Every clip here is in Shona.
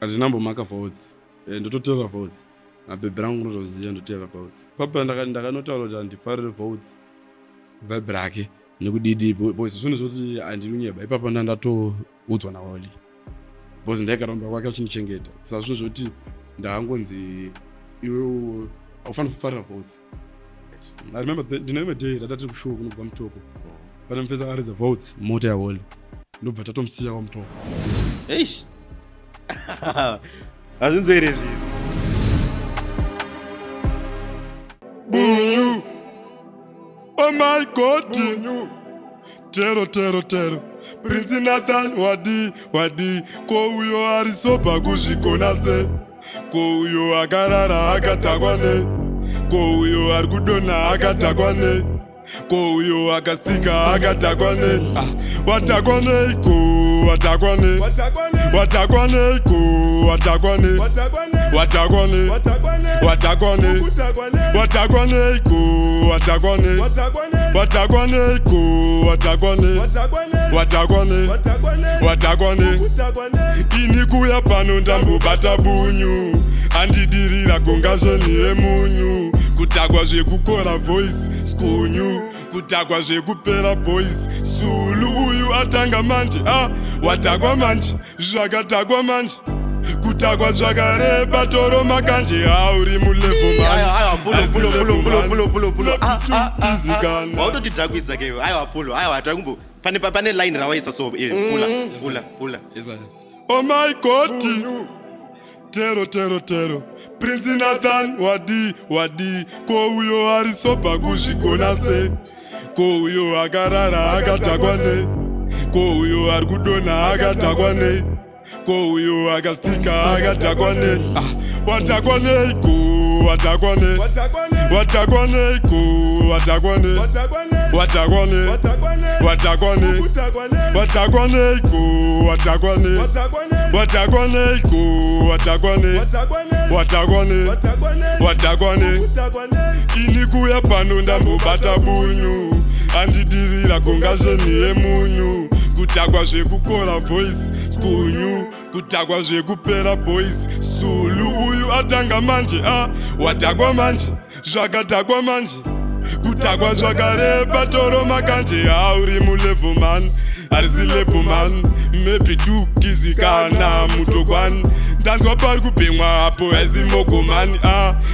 andinambomaka Voltz ndototera Voltz mabhebhi rangu unotoziva ndotera Voltz papa ndakanotaura kuti handifarire Voltz vibe rake nekudidi bozi zvinhu zvoti handirunyeba ipapa ndatoudzwa naWally bozi ndaikaramba kwake achinichengeta saka zvinhu zvoti ndakangonzi iwe haufaniri kufarira Voltz. I remember ndine day ratati kushow kunobva mutoko pane mufesa akaridza Voltz mota yaWally ndobva tatomusiya kwamutoko. Eish. Azvinzoere izvi. Bunyu. Oh my God. Bunyu. Tero. Prince Nathan wadi. Ko uyo ari sopa kuzvikona se. Ko uyo agarara akatakwane. Ko uyo ari kudonha akatakwane. Ko uyo akastika akatakwane. Watakwane ko. Watakwane ko watakwane ini kuya pano ndambobata bunyu andidirira gongazveni yemunyu kutakwa zvekukora voice skunyu kutakwa zvekupera boys sulu uyu atanga manje watakwa manje zvakatakwa manje kutakwa zvakareba toro makanje uri mulevo wautotidhakwisa ke aiwa pulo aiwa takumbo pane line rawaisa so pula oh my God tero Prince Nathan wadi ko uyo ari sopa kuzvikona se ko uyo agarara akatakwane ko uyo ari kudonha akatakwane ko uyo akastika akatakwane watakwane ko watakwane ko watakwane ko watakwane ini kuya pano ndambobata bunyu andidirira gongazveni yemunyu kutakwa zvekukora voice skunyu kutakwa zvekupera boys sulu uyu atanga manje watakwa manje zvakatakwa manje kutakwa zvakareba toro makanje uri mulevo man harisi lepo man maybe tukizikana mutokwan ndanzwa pari kubhemwa hapo haizimoko man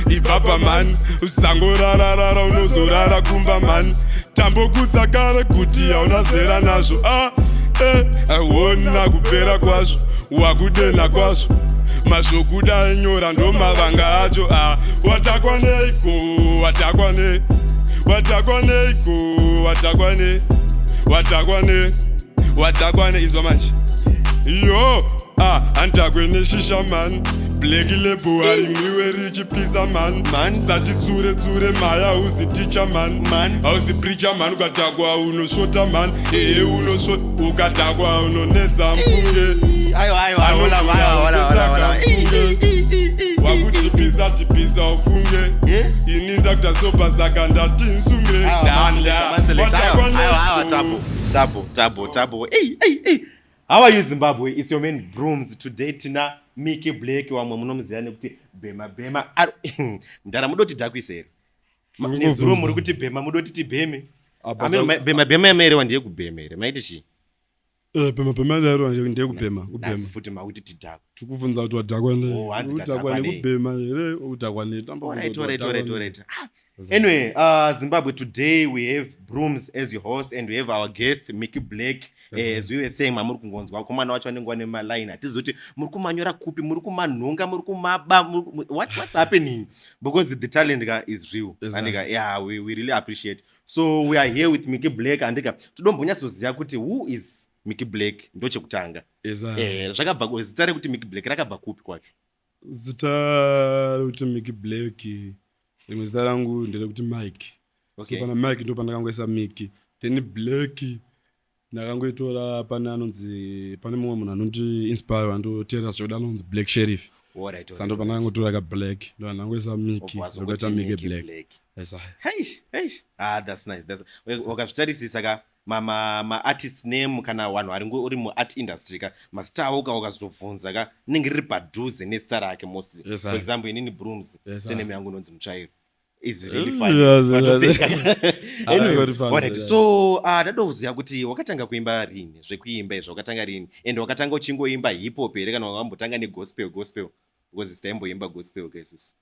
ipapa man usangorararara unozorara kumba man tambokudza kare kuti hauna zera nazvo aiona kupera kwazvo wakudenha kwazvo mazvokuda nyora ndomavanga acho watakwaneiko watakwane izwa manje yo antakwe shisha man black label haimwiwe richipisa man sati tsure maya uzi teacher man hauzi preacher man ukatakwa unosvota man unosvota ukatakwa unonedza mfunge wakutipisa ufunge ini ndakuta sopa saka ndati nsunge Tabo. Hey. How are you, Zimbabwe? It's your man BRUMZ. Today tina Micky Blake wamwe munomuziva nekuti bhema. Ndara mudoti dhakwisa here. Nezuro muri kuti bhema mudoti tibheme. Bhema yamerewa ndiye kubhema here. Maiti chii? Bhema yamerewa ndiye kubhema. Nasi futi makuti tidhakwa. Tikuvunza kuti wadhakwa nekubhema here udhakwa Alright. Anyway, Zimbabwe, today we have BRUMZ as your host and we have our guest Micky Blake. As we were saying, muri kungonzwa komana wacho anenge ane maline atizoti muri kumanyora kupi muri kumanhonga muri kumaba what's happening because the talent is real and we really appreciate. So we are here with Micky Blake and todombonyasoziva kuti who is Micky Blake ndochekutanga. Zvakabva zita rekuti Micky Blake rakabva kupi kwacho? Zita rekuti Micky Blake rimwe zita rangu nderekuti Mike. So pana Mike ndo pandakangoisa Micky. Then Blake ndakangoitora pane anonzi pane mumwe munhu anoti inspire andotera zvoda anonzi Black Sheriff. Sando pandangotora ka Black ndo andangoisa Micky ndoita Micky Black. Hey. That's nice. Wakazvitarisisa ka artist name kana vanhu vari uri muart industry ka mazita avo ukazotobvunza ka rinenge riri padhuze nezita rake mostly. Yes, for sir. example inini BRUMZ Yes, sir. seneme yangu inonzi Mutsvairo. It's really funny. Yes, What to yes. say? Very Anyway, funny, alright. yeah. So ndada kuziva kuti wakatanga kuimba rini zvekuimba izvo wakatanga rini and wakatanga uchingoimba hip hop here kana wakambotanga negospel because sitaimboimba gospel ka isusu.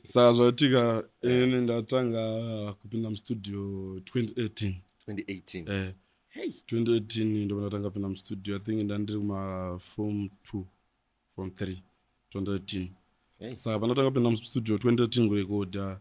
Saka zvatika ini ndatanga kupinda mustudio 2018. 2018. Hey. 2018 ndo ndatanga kupinda mustudio. I think ndandiri kuma form 2 form 3 2018. Hey. Saka pandatanga kupinda mustudio 2018 kurekoda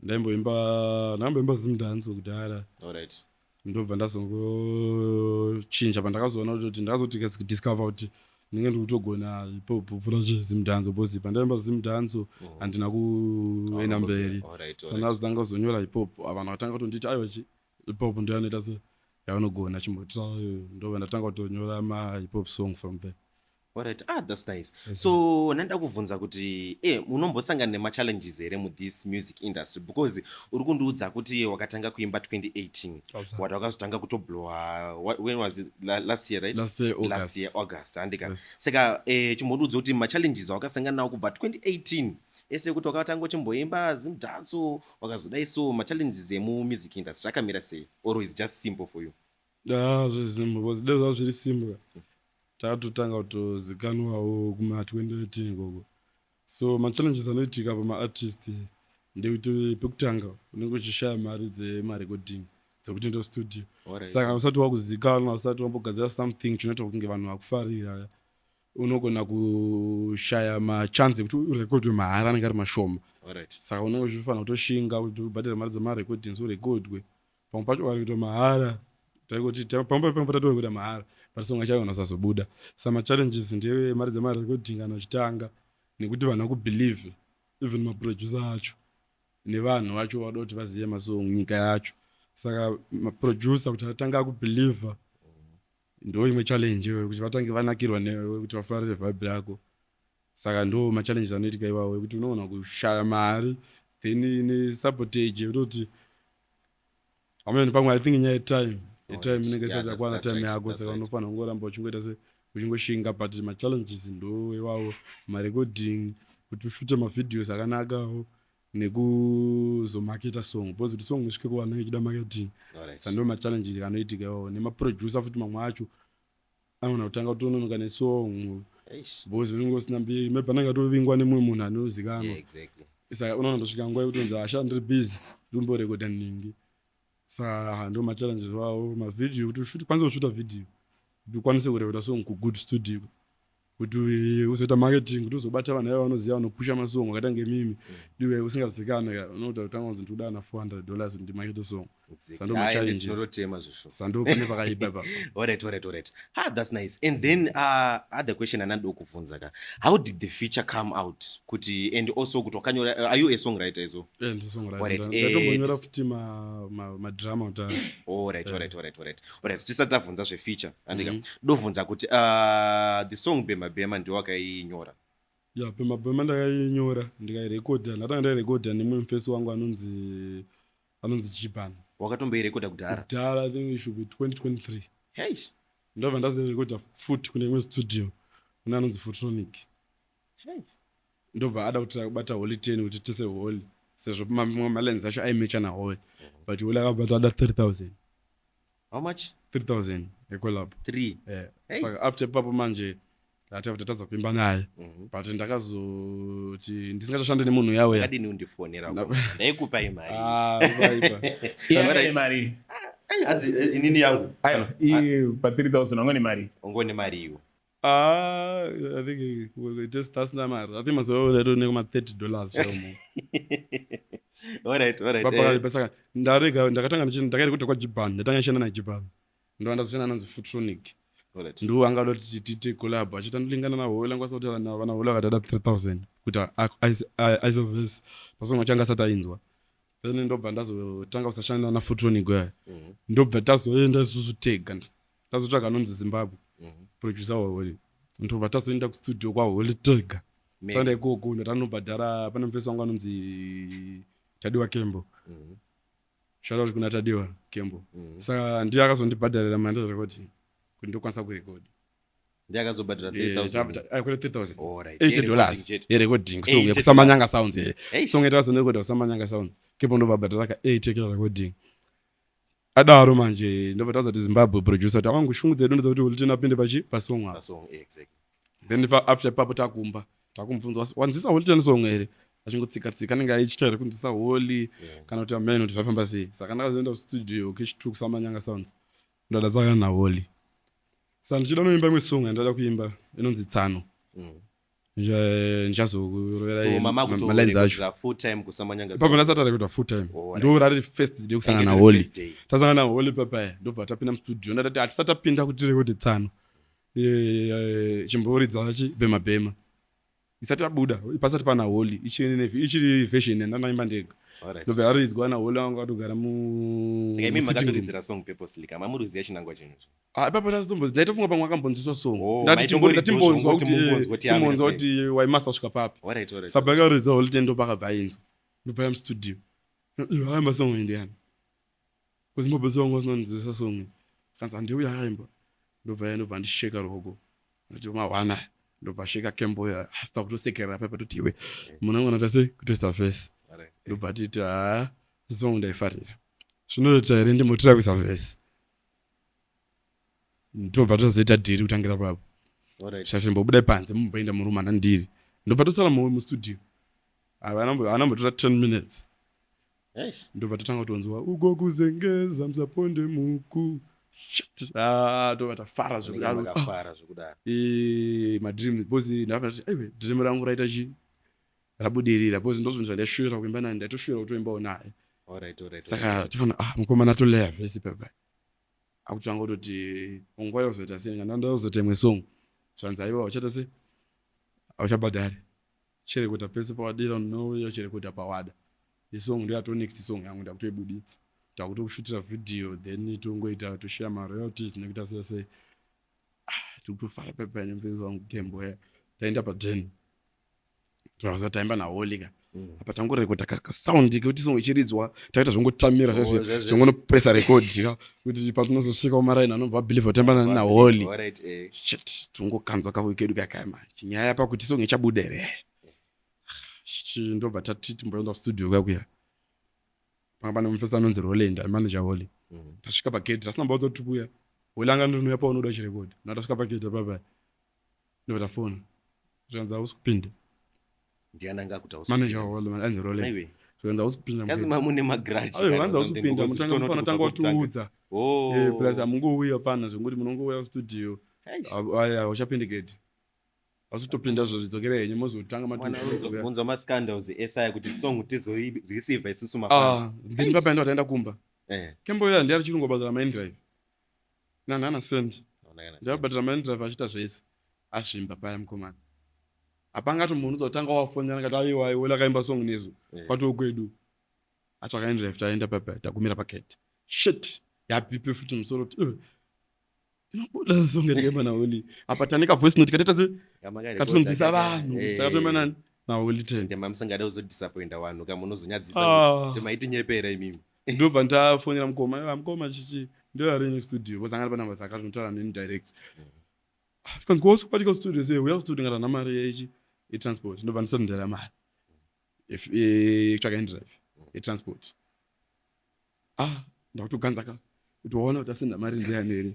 ndaimboimba zimdance kudhara. Alright. Ndobva ndazongochinja pandakazoona kuti ndakazoti discover kuti ndinge ndikutogona hip hop pfuura zimdance because pandaimba zimdance handina kuenda mberi. Saka ndazotanga kuzonyora hip hop vanhu vakatanga kutonditi aiwa hip hop ndiyo anoita se yaunogona chimbotira ndobva ndatanga kutonyora ma hip hop song from there. Alright. That's nice. Yes, so nanda kuvunza kuti unombosangana nema-challenges here muthis music industry because uri kundiudza kuti wakatanga kuimba 2018 wati wakazotanga kutoblowa when was it last year, right? Last year August andika. Yes. Saka chimbondiudza kuti ma-challenges awakasangana nawo kubva 2018 ese kuti wakatanga uchimboimba zimdance wakazodai so ma-challenges emumusic industry akamira sei or is just simple for you? Zviri simple because dezva zviri simple takatotanga kutozikanwawo kuma 2018 koko. So ma-challenges anoitika pama-artist ndekuti pekutanga unenge uchishaya mari dzemarecording dzekuti ndo studio. Saka usati wakuzikanwa usati wambogadzira something chinoita kunge vanhu vakufarira unogona kushaya machance ekuti urekordwe mahara anenge ari mashoma. Saka unenge uchifanira kutoshinga kuti ubhadhire mari dzemarecordings urekordwe pamwe pacho ukarekordwa mahara taikuti pamwe pacho tatorekordwa mahara but songa chayo unasazobuda. Sama challenges ndewe mari dzemarecording kana uchitanga nekuti vanhu vakubelieve even maproducer acho nevanhu vacho vada kuti vazive masong nyika yacho. Saka maproducer kuti atanga akubelieve ndo imwe challenge iwe kuti vatange vanakirwa newe kuti vafarire vibe yako. Saka ndo ma-challenges anoitika iwawe kuti unoona kushaya mari then ne-sabotage kuti amene pamwe I think nyaya time inenge isati yakwana time yako. Saka unofanira kungoramba uchingoita se uchingoshinga but ma-challenges ndo iwawo ma-recording kuti ushute ma-videos akanakawo nekuzomaketa song because kuti song isvike kuvanhu ichida marketing. Saka ndo ma-challenges anoitika iwawo nemaproducer futi mamwe acho anogona kutanga kutononoka nesong because unenge usina mbiri maybe anenge atovingwa nemumwe munhu anozikanwa. Saka unoona ndosvika nguva yekuti unzi asha ndiri busy ndomborekodha ningi. Saka ndo ma-challenges wawo mavideo kuti kwanise kushuta video kuti ukwanise kurekodha song kugood studio kuti uzoita marketing kuti uzobata vanhu ava vanoziva vanopusha masong akaita ngemimi iwe usingazikanwa unoita kutanga kunzi ndikuda na $400 kuti ndimakete song. Saka ndo ma-challenges. Saka ndo pane pakaipa papa. Alright. That's nice. And then other question anandida kuvunza ka how did the feature come out kuti and also kuti wakanyora are you a songwriter iso? Ndi songwriter. Ndatombonyora futi madrama utari. Alright. Tisati tabvunza zvefeature andika dovunza kuti the song Bema ndio wakainyora. Yeah, Bema ndakainyora ndikairekodha. Ndatanga ndairekodha nemumwe mufesi wangu anonzi Jipan. Wakatomboirekodha kudhara? I think it should be 2023. Hey. Ndobva ndazoirekodha futi kune imwe studio kune anonzi Fotronic. Hey. Ndobva ada kuti akubata holi 10 kuti tise holi sezvo malenzi acho aimecha naholi but holi akabata ada 3,000. How much? 3,000 ekolab 3. Saka after papo manje ndatafuta tadza kuimba naye but ndakazoti ndisingachashande nemunhu yawe yakadini undifonera ndaikupa imari imari hanzi inini yangu pa 3,000 ongoni mari iwo. I think we just tasna mari. I think mazoona ndo nekuma $30 chamo. Alright. Papa pesa ndakatanga ndakarekodha kwa Japan ndatanga chena na Japan ndo ndazochena nanzi Fotronic. Ndo angaloti tite collab achita ndilingana na hole ngwa sauti na vana hole vakadada 3,000 kuti isoverse pasonga changa satainzwa then ndobva ndazotanga kusashanda na Fotronic ya ndobva tazoenda isusu tega tazotsvaga anonzi Zimbabwe producer wa hole ndobva tazoenda kustudio kwa hole tega tanda ikoko ndatanobhadhara pane mufesi wangu anonzi Tadiwa Kembo shout out kuna Tadiwa Kembo saka ndiye akazondibhadharira mari recording kuti ndokwanisa kurecord ndiye akazobhadhara 3000 aikore 3000 alright $80 yerecording so ngekusamanyanga sounds so ngetazonerecorda kusamanyanga sounds Kembo ndobhadhara ka 80 recording adaro manje ndobva tazati Zimbabwe producer kuti awangushungudza edu ndodza kuti Hulton apinde pasong apa song exactly then after papo takumubvunza wanzwisa Hulton song here achingotsika nenge aityara kunzwisa holi kana kuti amen kuti zvafamba sei saka ndakazoenda kustudio kechitu kusamanyanga sounds ndada saka na holi saka ndichida noimba imwe song yandada kuimba inonzi Tsano ndichazokurovera malines acho full time kusamanyanga papo ndasatara kuita full time ndo rari first day kusangana na holi tasangana na holi papa ndobva tapinda mustudio ndatati hatisatapinda kuti tirekode Tsano chimboridza bhema isati abuda pasati pana holi ichiri version yandanaimba ndega ndobva yaridzwa na holi wangu atogara saka imi makatoridzira song purposely kama muruziya chinangwa chinhu ipapo ndaitofunga pamwe akambonzwiswa song ndatimbonzwa kuti waimaster svika papi saka yakaridzwa holi tendo pakabva ainzwa ndobva yamustudio hayi masong indiyani kuzimbabwe song wasinonzwisa song kanzi handiuya akaimba ndobva ndisheka roko ndati mawana ndobva sheka Kembo hasta kutosekerera papa toti iwe munangona tase kutoisa verse ndobva titi song ndaifarira zvinoita here ndimotira kuisa verse ndobva tozoita dhiri kutangira papo zvachimbobuda panze mumboenda murumana ndiri ndobva tosara mustudio anambotora 10 minutes ndobva totanga kutonzwa uko kuzengeza musaponde muku ndobva tafara zvekudaro madream bozi ndakati aiwe dream rangu raita rabudirira bozi ndozvinhu zvandashuvira kuimba naye ndaitoshuvira kutoimbawo naye saka tikaona mukomana atoleya vhesi pepa akutanga kutoti nguva yozoita sei kana ndazoita imwe song zvanzi aiwa uchata sei auchabhadhari chirekota pese pawadira unouya chirekota pawada isong ndiyato next song yangu ndakutoibuditsa takutokushutira video then tongoita toshare maroyalties nekuita sei tikutofara pepa nempenzi wangu Kembo taenda pa10 twaza taimba na holika apa tangorekota kasound kuti song ichiridzwa taita zvongotamira zvongonopressa record kuti patinozosvika kumaraini anobva believe taimba na holi shit tungokanzwa kakedu kakaima nyaya pakuti song ichabuda here ndobva tatiti mboenda studio kakuya panga pane mufesa anonzi Roland manager holi tasvika pagate tasina kuti kuya holi anga ndinouya paunoda chirekodi ndatasvika pagate papa ndobva tafona zvanzi hausikupinda ndiananga kuti manager holi anzi Roland zvanzi hausikupinda kazi mamune magrudge vanzi hausikupinda mutanga watiudza plus amungouya pana zvekuti munongouya kustudio hauchapindi gate asitopinda zvozvidzokera henyu mozotanga matibvunza mascandals esaya kuti song tizoireceive isusu mafans then papa ndo taenda kumba Kembo ya ndiari chirungobhadhara main drive nana send ndabhadhara main drive achita zvese asvimba paya mukomana apanga munhu uzotanga wafonera ngati aiwa iwe kaimba song nezo patokwedu atsvaka in drive taenda papa takumira pakete shit yapipe futi musoro inobuda song ndikaimba na holi apa tanika voice note kateta katonzisa vanhu takatoimba nani na holi 10 ndema musangada uzodisappointa vanhu kama unozonyadzisa kuti maiti nyepera imimi ndobva ndafonera mukoma chichi ndio ari studio vosangana panamba dzakatotaura neni direct because gosu kwatika studio say we have studio ngata namari yechi transport ndobva ndisandera mari if kutsvaka in drive transport ndakutoganza ka kuti waona kuti asenda mari ndianeri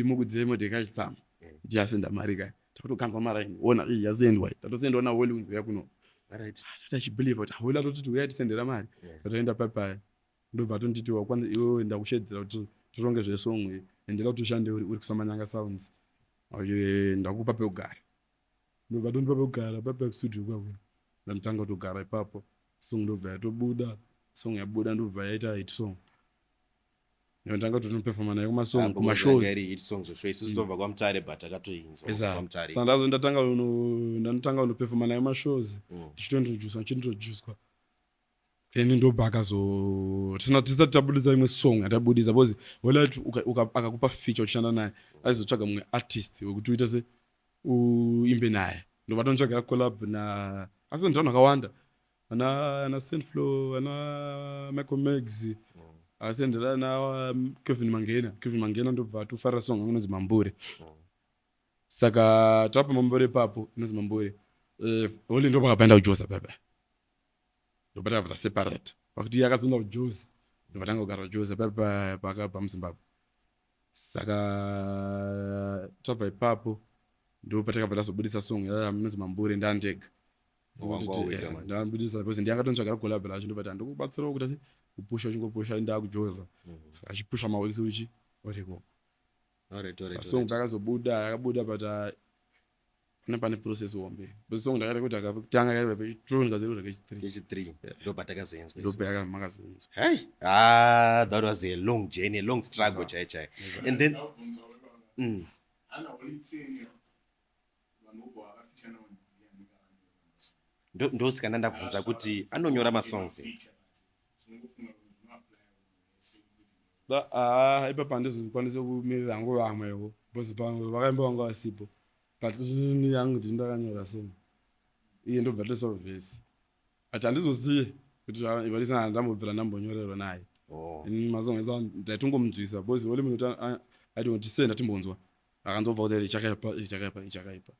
mukudzive modheka chitsama ndiasenda mari ka takutoganzwa maraini ona yasendwa tatosendwa na holi unzoya kuno tata chibelieve kuti holi atotiti uya tisendera mari tatoenda papaya ndobva tonditi iwe ndakushedzera kuti tironge zvesong endela kuti ushande uri kusamanyanga sounds ndakupa pekugara ndobva tondipa pekugara papa kustudio kwakuya ndandotanga kutogara ipapo song ndobva yatobuda song yabuda ndobva yaita hit song ndotanga kuti tinoperforma nayo kumasong kumashows ndanotanga kundoperforma nayo mashows ndichitointroducwa then ndobva tisati tabudisa imwe song atabudisa because olati akakupa feature uchishanda naye aizotsvaga mumwe artist wekuti uita se uimbe naye ndobva tontsvagera collab na asi ndvanhu akawanda ana Saintfloew ana Max asendela na Kevin Mangena ndobva tofara song unonzi Mambure. Saka tapa Mambure papo unonzi Mambure. Oli ndo pakapanda kujosa baba. Ndobata bata separate. Pakuti yakazonda kujosa. Ndobatanga kugara kujosa baba pa Mzimbabwe. Saka tapa ipapo ndo patakabva zobudisa song unonzi Mambure ndandega. Ndambudisa because ndiyakatontsvaga collaboration ndobata ndokubatsirawo kuti kupusha uchingopusha ndakujosa. Saka achipusha mawekisi uchi otiko. Alright. Song takazobuda yakabuda but pane process hombe. But song ndakati kuti akatanga kari pa drone kazero H3 ndo patakazoenzwa. ndo paka makazoenzwa. Hey, that was a long journey, a long struggle chai. And then ndosikana ndabvunza kuti anonyora masongs. Ipapa ndizokwanisa kumirira hangu vamwewo because pamwe vakaimba vanga vasipo but ini yangu kuti ndakanyora song iye ndobva tosolvesi but handizoziye kuti ivarisana ndambobvira ndambonyorerwa naye. Ini masong esa ndaitongomunzwisa because wole munhu kuti aiti kuti senda timbonzwa akanzobva kuti ichakaipa.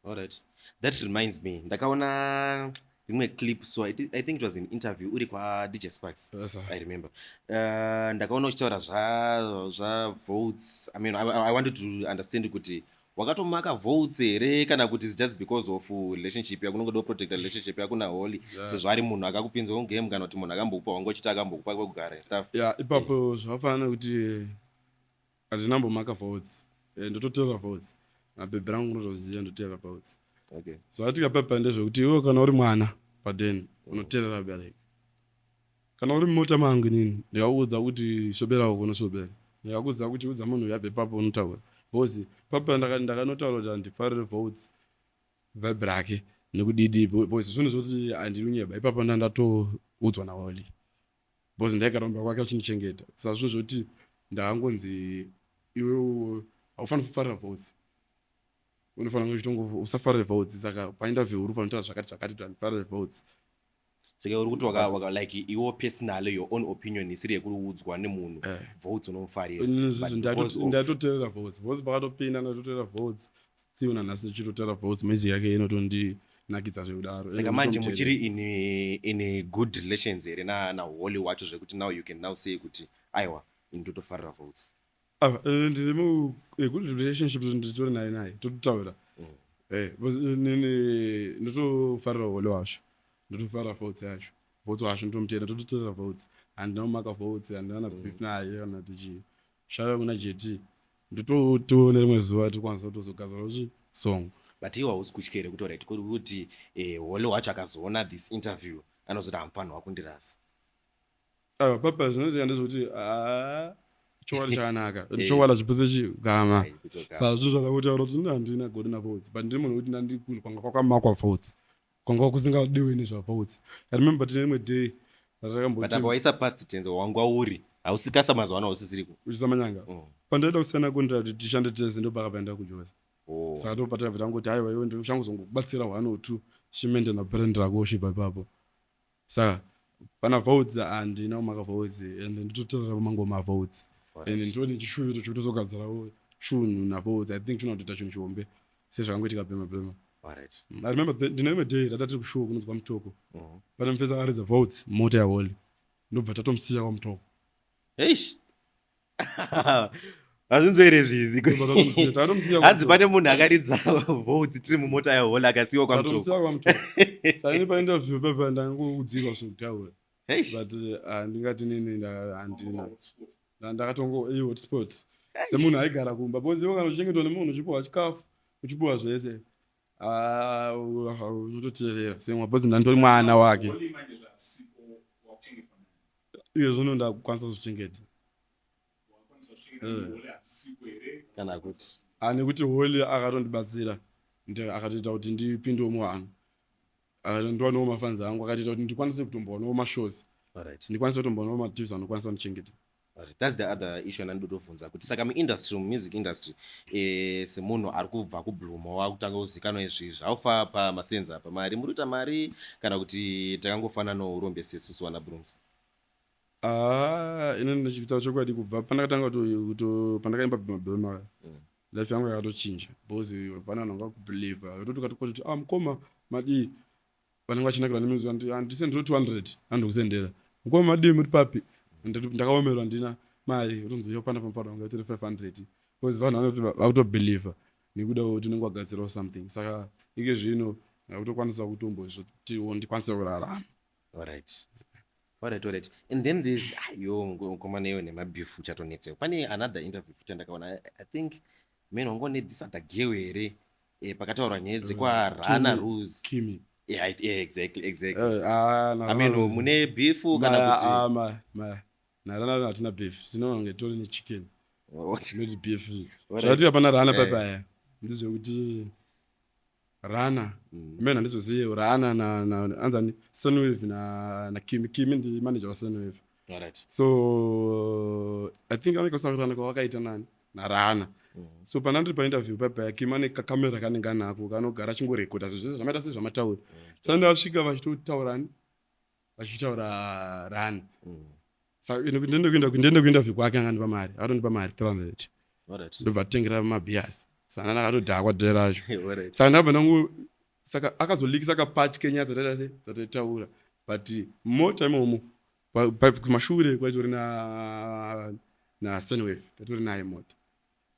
Alright, that reminds me, ndakaona rimwe clip, so I think it was an interview uri kwa DJ Sparks. Yes, I remember. Ndakaona uchitaura zva Voltz. I mean, I wanted to understand kuti wakatomaka Voltz here kana kuti it's just because of relationship yako unongoda protect relationship yako na Holly. Sezvo ari munhu akakupinza mugame kana kuti munhu akambokupa wangochita akambokupa kwekugara and stuff. Yeah, ipapo zvafana kuti andinambomaka Voltz. Ndototera Voltz. Mabhebhi rangu unotoziva ndotera Voltz. Okay. Zvatika pepa ndezvekuti iwe kana uri mwana padeni unoteerera bereki. Kana uri mumota mangu nini ndikakuudza kuti shobera wako unoshobera. Ndikakuudza kuti udza munhu yabve papo unotaura. Because papa ndakanotaura kuti handifarire Voltz vibe rake nekudidi because zvinhu zvoti handirunyeba ipapo ndandatoudzwa naWally. Because ndaikaramba kwake achinichengeta. Saka zvinhu zvoti ndakangonzi iwe haufaniri kufarira Voltz. Unofanira kuchitongo usafarire Voltz. Saka painterview uri fanira zvakati kuti handifarire Voltz. Saka uri kuti waka like iwo personally your own opinion isiri yekuudzwa nemunhu Voltz unomufarira. Ndatoteerera Voltz. Voltz pakatopinda ndatoteerera Voltz. Still nanhasi ndichitoteerera Voltz. Music yake inotondinakidza zvekudaro. Saka manje muchiri in a good relations here na Holly wacho zvekuti now you can now say kuti aiwa ndotofarira Voltz. Ndiri good relationship nditori naye tototaura. Ndotofarira Holly wacho. Ndotofarira Voltz yacho. Voltz wacho ndotomutenda tototeerera Voltz. Handinamaka Voltz handina beef naye kana tichishaya kuna JT. Ndotoona rimwe zuva tikwanisa kutozogadzira song. But iwe hausi kutyere kuti alright kuti Holly wacho akazoona this interview anozoti hamufana wakundirasa. Papa zvinoitika ndezvekuti chokwadi chakanaka chokwadi zvipese chigama. Saka zvinhu zvakakutaura kuti handina godi naVoltz but ndiri munhu wekuti ndandikuni kwanga kwakamakwa Voltz. Kwanga kusingadiwe nezvaVoltz. I remember tine rimwe day ndatakamboti but apa waisa past tense wanga uri hausikasa mazuva usisiriko uchisamanyanga. Pandaida kusiyana kunta kuti tishande tese ndopakapanda kujosa. Saka ndopataka kuti angoti haiwa iwe ndochangozokubatsira 1 or 2 shimende nabrand rako ushipa ipapo. Saka pana Voltz handinamaka Voltz ende nditoteerera mangoma aVoltz. Ende nditoni chishuviro chekuti tozogadzirawo chunhu naVoltz. I think chinotoita chinhu chihombe sezvakangoitika bhema. Alright. I remember ndine rimwe day ratati kushuwa kunonzi Mutoko. Pane mufesa akaridza Voltz mota yaHolly. Ndobva tatomusiya kwaMutoko. Eish. Hazvinzoere zvizi. Hanzi pane munhu akaridza Voltz tiri mumota yaHolly akasiyiwa kwaMutoko. Saka ini painterview pepa ndangokudzirwa zvekutaura. But handingati nini handina. Ndakatongo hotspot. Semunhu aigara kumba. Because iwe kana uchichengetwa nemunhu uchipuwa chikafu uchipuwa zvese. Unototeerera semwa because ndandori mwana wake. Iye zvino ndakukwanisa kuzvichengeta. Kana kuti nekuti Holly akatondibatsira akatoita kuti ndipindewo muvanhu. Ndiwanewo mafans angu akatoita kuti ndikwanise kutomboonawo mashows. alright Ndikwanise kutomboonawo matips anokwanisa kundichengeta. That's the other issue anandodobvunza kuti saka muindustry music industry semunhu ari kubva kuBRUMZ wakutanga kuzikanwa izvizvi aufa pamasenza apa mari murita mari kana kuti takangofananawo urombe sesusu wana BRUMZ? Inini ndichitaura chokwadi kubva pandakatanga pandakaimba bhema life yangu yakatochinja because vana vanhu vakubhelievha kutoti katokoti mukoma madii vanenge vachinakirwa nemuzi handisendiro 200 handokusendera mukoma madii muri papi ndakaomerwa ndina mari utonzi yopanda pamuparo wanga 500 because vanhu vakutobhelievha nekuda kuti unenge wagadzirawo something saka ike zvino ndakutokwanisa kutombozvoti ndikwanise kurarama. Alright. And then there's mukomana iwe nemabeef chatonetsewo. Pane another interview chandakaona I think meno ngone this other girl here pakataurwa nyaya dzekwarana rules. Kimi. Yeah, exactly. I mean mune beef kana kuti narana hatina beef tinonge tori nechicken not beef zvati hapana rana papaya ndizvekuti rana mena handizozive rana anzani Saintfloew na Kimi ndi manager waSaintfloew. So I think anekosarana kwakaita nani narana so pana ndiri painterview papaya Kimi ane kakamera kanenge anako kanogara achingorekodha zvese zvamaita sezvamataura saka ndasvika vachitotaurani vachitaura rana saka ndende kuinterview kwake anga ndipa mari akatondipa mari 300 ndobva atengera mabhias saka ndakatodhakwa dhee racho saka ndabva nangu saka akazolikisa kapatye nyaya dzataitaura but mota imomo kumashure kwaitori naSaintfloew tatori naye mota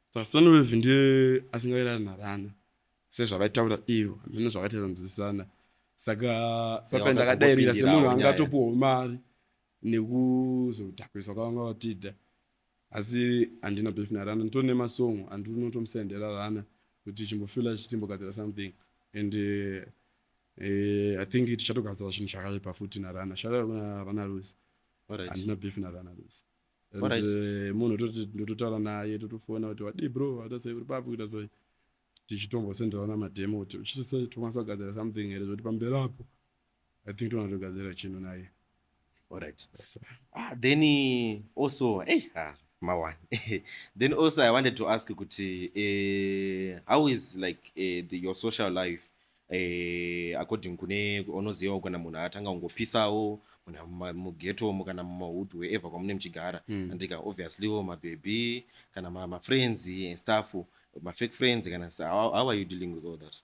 saka Saintfloew ndiye asingairani narana sezvavaitaura ivo handina zvakaitaira muzisana saka papa ndakadairira semunhu angatopuwawo mari nekuzodhakwisa kwavanga vatida asi handina beef narana nditori nemasongo handinotomusendera rana kuti chimbofila chitimbogadzira something and I think tichatogadzira chinhu chakaipa futi narana shara kuna rana rusi handina beef narana rusi and munhu toti ndototaura naye totofona kuti wadii bro watasei uri papi kuita sei tichitombosenderawo namademo kuti uchiti sei tokwanisa kugadzira something here zoti pamberi apo I think tonatogadzira chinhu naye. Alright. Then also then also I wanted to ask kuti how is like your social life according kune unoziva kana munhu atanga kungopisawo mughetto kana mumahood wherever kwamune muchigara andika obviously mababy kana mafriends and stuff mafake friends kana how are you dealing with all that?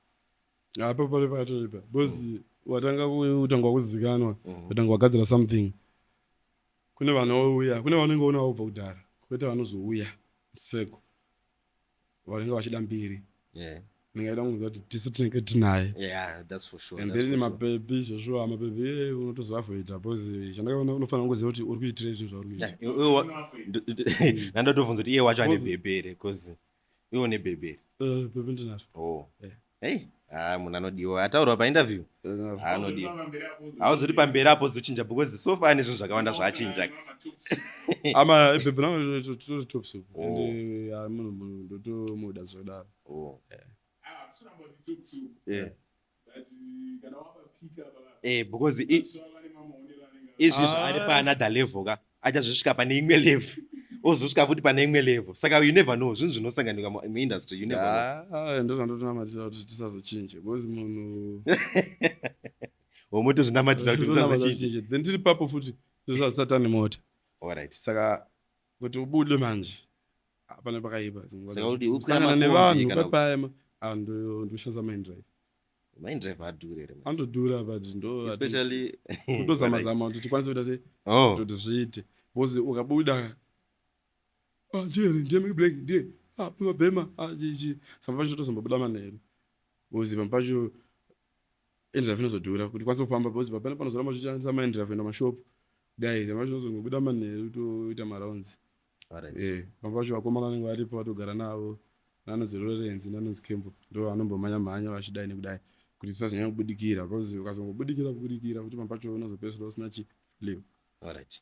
Apa pale patolipa because utanga kuzikanwa utanga wagadzira something kune vanouya kune vanenge unawo kubva kudhara kwete vanozouya seko vanenge vachida mbiri ningaida kunzwa kuti tisu tinenge tinaye that's for sure and then mababy zvozvo mababy unotozoavoida because chandakaona unofanira kungoziva kuti uri kuitira zvinhu zvauri kuita nandotovunza kuti iye wacho ane bebe here because iwe une bebe bebe ndinaro munhu anodiwa ataurwa painterview anodiwa hauzoti pamberi apo zochinja because so far ane zvinhu zvakawanda zvaachinja bebe nangu tori top soup and munhu ndotomuda zvodaro because izvi zvaari paanother level ka achazvisvika pane imwe level ozosvika futi pane imwe level saka you never know zvinhu zvinosanganika muindustry you never know ndozvandotonamatira kuti tisazochinje because munhu womuti zvinamatira kuti tisazochinje then tiri papo futi zvisazisatane mota alright saka kuti ubude manje apane pakaipa saka kuti ukusangana nevanhu papaya ndoshandisa mindrive adhure andodhura but ndo especially kutozamazama kuti tikwanise kuita sei kuti zviite because ukabuda ndiye Micky Black ndiye mabhema chichi samba pacho tozombobuda manheru because pampacho endrive inozodhura kuti kwanise kufamba because papane panozoramba uchishandisa maendrive kuenda mashopu dai samba pacho tozongobuda manheru toita marounds pampacho vakomana vanenge varipo vatogara navo nanonzi Lorenzi nanonzi Kembo ndo anombomhanya vachidai nekudai kuti tisazonyanya kubudikira because ukazongobudikira kuti pampacho unozopedzisira usina chifliw. Alright.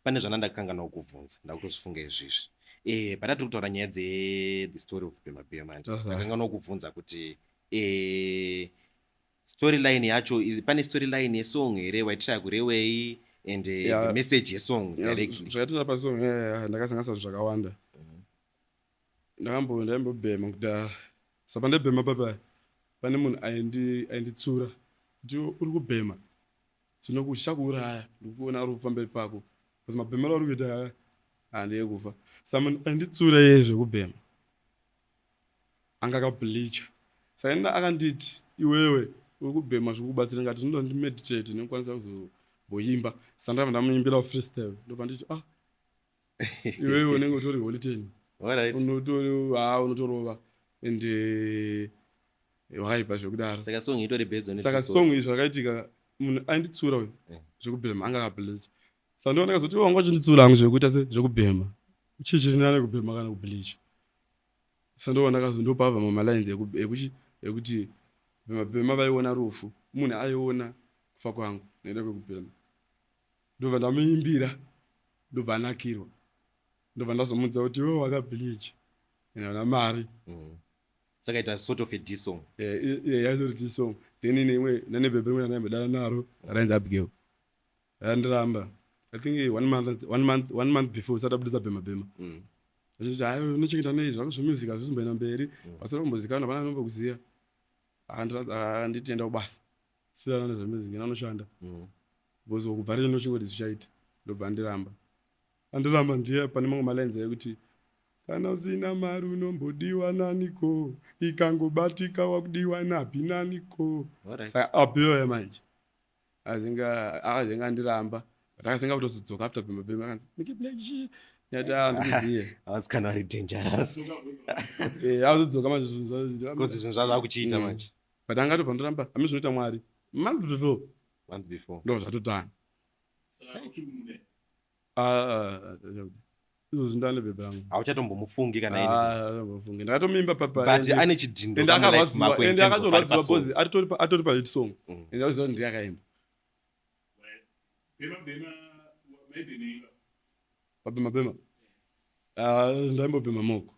Pane zvandakanganawo kuvhunza ndakutozvifunga izvizvi patati kutaura nyaya the story of Bema manje ndakanganawo kuvhunza kuti storyline yacho pane storyline yesong here waitira kurewei and the message yesong directly. Zvakaitira pasong ndakasangasa zvakawanda. Ndakambobhema kudhara. Saka ndabhema papa pane munhu ainditsura kuti uri kubhema zvinokuuraya ndikuona rufu pamberi pako kasi mabhemero ari kuita handei kufa. Saka munhu ainditsura iye zvekubhema anga akableacha. Saka akanditi iwewe uri kubhema zvikubatsira ngati ndinondimeditate ndinokwanisa kuzomboimba. Saka ndabva ndamuimbira freestyle ndobva nditi iwewe unenge utori holy 10 unotorova ende wakaipa zvekudaro. Saka song itori based on saka song izvo zvakaitika munhu ainditsura uyu zvekubhema anga akableacha. Saka ndoo ndakazoti wanga uchinditsura hangu zvekuita zvekubhema uchichirinane kubhema kana kubleacha. Saka ndoo ndakazondopavha mamalines ekuti bhema vaiona rufu munhu aiona kufa kwangu nenda kwekubhema. Ndobva ndamuimbira ndobva anakirwa ndobva ndazomudza kuti iwe wakableacha ena mari. Saka ita sort of a diss song. Yaizori diss song. Then neimwe bhebhe rimwe randaimbodana naro rainzi Abigail randiramba I think one month before sadabudisa bhema achiti hayi unochengeta nei zvako zvemusic hazvisimboenda mberi pasina kumbozikanwa pana anombokuziya handiti enda kubasa siyana nezvemusic anoshanda because kubva rino chingoti zvichaita ndobva ndiramba ndiye pane mamwe malines ekuti kana usina mari unombodiwa naniko ikangobatika wakudiwa napi naniko. Saka abhiyoya manje akazenga ndiramba but akazenga kutozodzoka after bhema akanzi Micky Black nyati ndikuziye was kind of dangerous. Azodzoka manje because zvinhu zvaakuchiita manje but angatobva ndoramba hami zvinoita Mwari month before ndo zvatotanga. Ndane bhebhe rangu hauchatombomufungi kana anything. Ndakatomimba papa but ane chidhindo ende akatorwadziwa because atori pahit song ende aziva ndiri akaimba bhema ndaimbobhema moko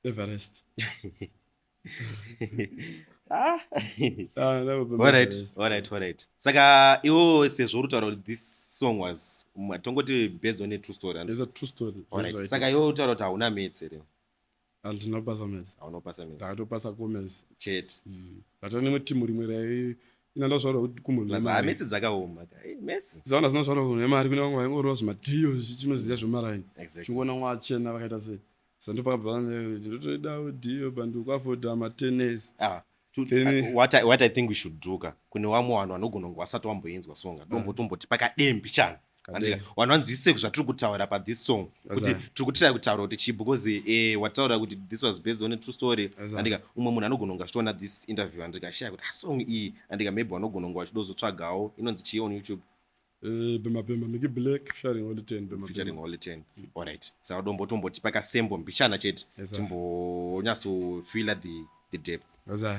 Everest. Alright. Saka iwo sezvo utaura kuti this song was tongoti based on a true story. It's a true story. Alright. Saka iwo utaura kuti hauna mates here. Handinopasa mates. Haunopasa mates. Ndakatopasa commerce. Chet. But ane timu rimwe rai inanda zvaura kuti kumunhu nemari. Mates dzakaoma. Mates. Zaona zina zvaura kuti nemari kune vamwe vaingorova zvimatiyo zvichinoziya zvemaraini. Exactly. Chingona mwachena vakaita sei. Sandopakabva ndinotodawo dio bandukafodha matennis. What I think we should do kune vamwe vanhu vanogona kunge vasati vamboenzwa songa dombotomboti pakadembi chana vanhu vanzwisise zvatiri kutaura pathis song kuti tiri kutira kutaura kuti chii because wataura kuti this was based on a true story andika umwe munhu anogona kunge achitoona this interview andikashaya kuti song iyi andika maybe vanogona kunge vachidozotsvagawo inonzi chii on YouTube. Bhema Micky Black featuring Holy 10. Alright. Saka dombotomboti pakasembo mbichana chete timbonyatsofila the depth. Let's go.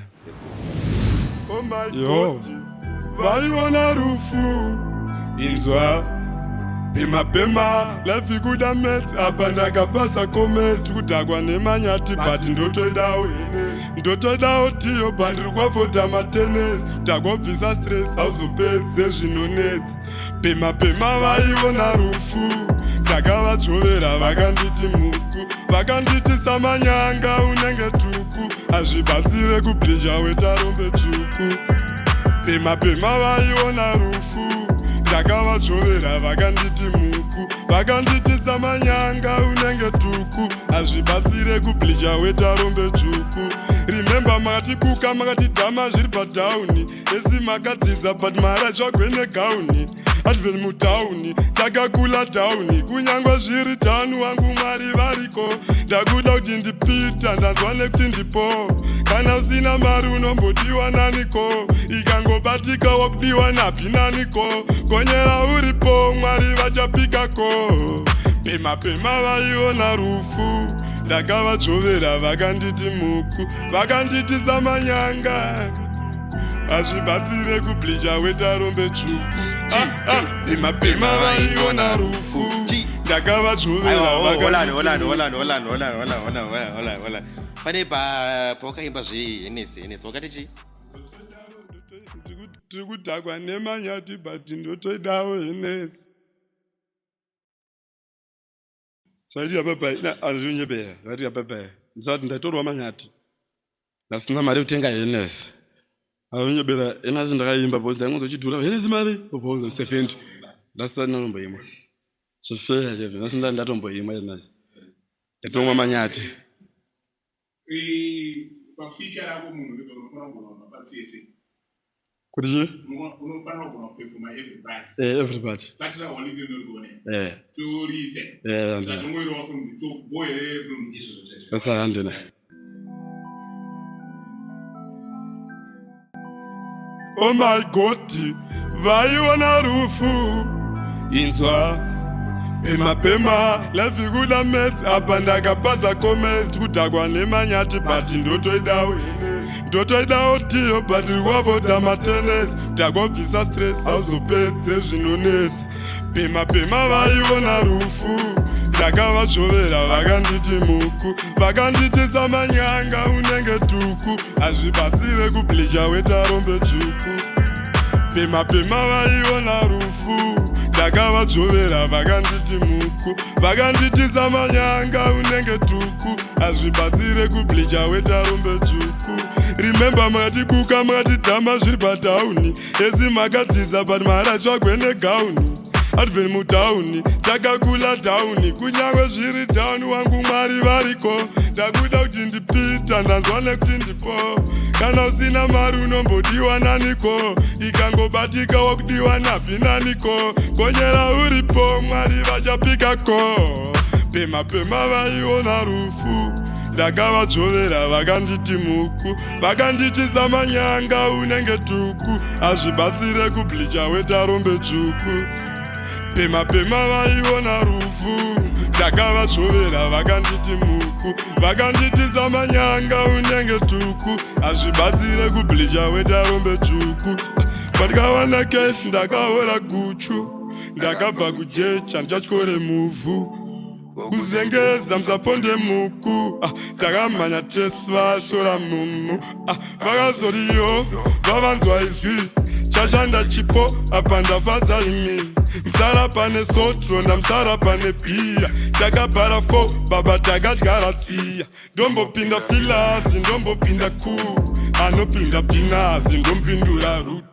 Oh my God. Vaiona rufu inzwa bhema life ikuda mates apa ndakapasa comments tikudhakwa nemanyati but ndotodawo tiyo bandiri kwafota matennis takobvisa stress auzopedze zvinonetsa bhema vaiona rufu ndakavachovera vakanditi muku vakanditi samanyanga unenge tuku hazvibatsire kubleacha wetarombe tsvuku bhema vaiona rufu ndakavachovera vakanditi muku vakanditi samanyanga unenge tuku hazvibatsire kubleacha wetarombe tsvuku remember makatikuka makatidhama zviri patauni esi makadzidza but mara zvagwene gauni adveni mutauni takakula tauni kunyangwa zviri tanu wangu Mwari variko ndakuda kuti ndipita ndanzwa nekuti ndipo kana usina mari unombodiwa naniko ikangobatika wakudiwa napi naniko gonyera uripo Mwari vachapikako bhema vaiona rufu ndakavachovera vakanditi muku vakanditi samanyanga hazvibatsire kubleacha wetarombe tsvuku bhema vaiona rufu ndakavachovera pane pawakaimba zvehenesi wakati chii tiri kudhakwa nemanyati but ndotoidawo henesi zvaitika pepa azvinyebera zvaitika pepa ndisati ndaitorwa manyati ndasina mari yekutenga henesi azvinyebera henasi ndakaimba because ndaingozochidhura henesi mari because 70 ndasati ndatomboimwa zvifeya chezvo ndasina ndatomboimwa henesi ndatomwa manyati pafeature yako munhu unofana kugona mapatsese kuti chi unofana kugona kupefoma everybody everybody batira only thing unogone to listen ndongoiro wako to boy ndizvo zveshe asahande Oh my God, vaiona rufu inzwa pema lavikula mets apa ndakapasa comments kudhakwa nemanyati but ndotoidawo tiyo but wavota matenes takobvisa stress auzopedze zvinonetsa pema vaiona rufu ndakavazvovera vakanditi muku vakanditi samanyanga unenge tuku hazvibatsire kublecha wetarombe tsvuku pema vaiona rufu ndakavadzvovera vakanditi muku vakanditi samanyanga unenge tuku hazvibatsire kublecha wetarombe tsvuku remember makatibuka makatidhama zviri patauni esi makadzidza but marachwagwe negauni adveni mutauni takakula tauni kunyange zviri tauni wangu mwari variko takuda kuti ndipita ndanzwa nekuti ndipo kana usina mari unombodiwa naniko ikangobatika wakudiwa napi naniko konyera uripo mwari vachapikako pema vaiona rufu ndakavadzvovera vakanditi muku vakanditi samanyanga unenge tuku hazvibatsire kublecha wetarombe tsvuku pema vaiona rufu ndakavadzvovera vakanditi muku vakanditi samanyanga unenge tuku hazvibatsire kublecha wetarombe tsvuku pandikawana keshi ndakaora guchu ndakabva kujecha ndichatyore muvhu kuzengeza msaponde muku takamhanya tesva shora mumu vakazoriyo vavanzwa izwi chashanda chipo apa ndafadza imi msara pane sotro ndamsara pane bhiya takabhara 4 baba takadyara tsiya ndombopinda filasi ndombopinda anopinda pinasi ndompindura rutu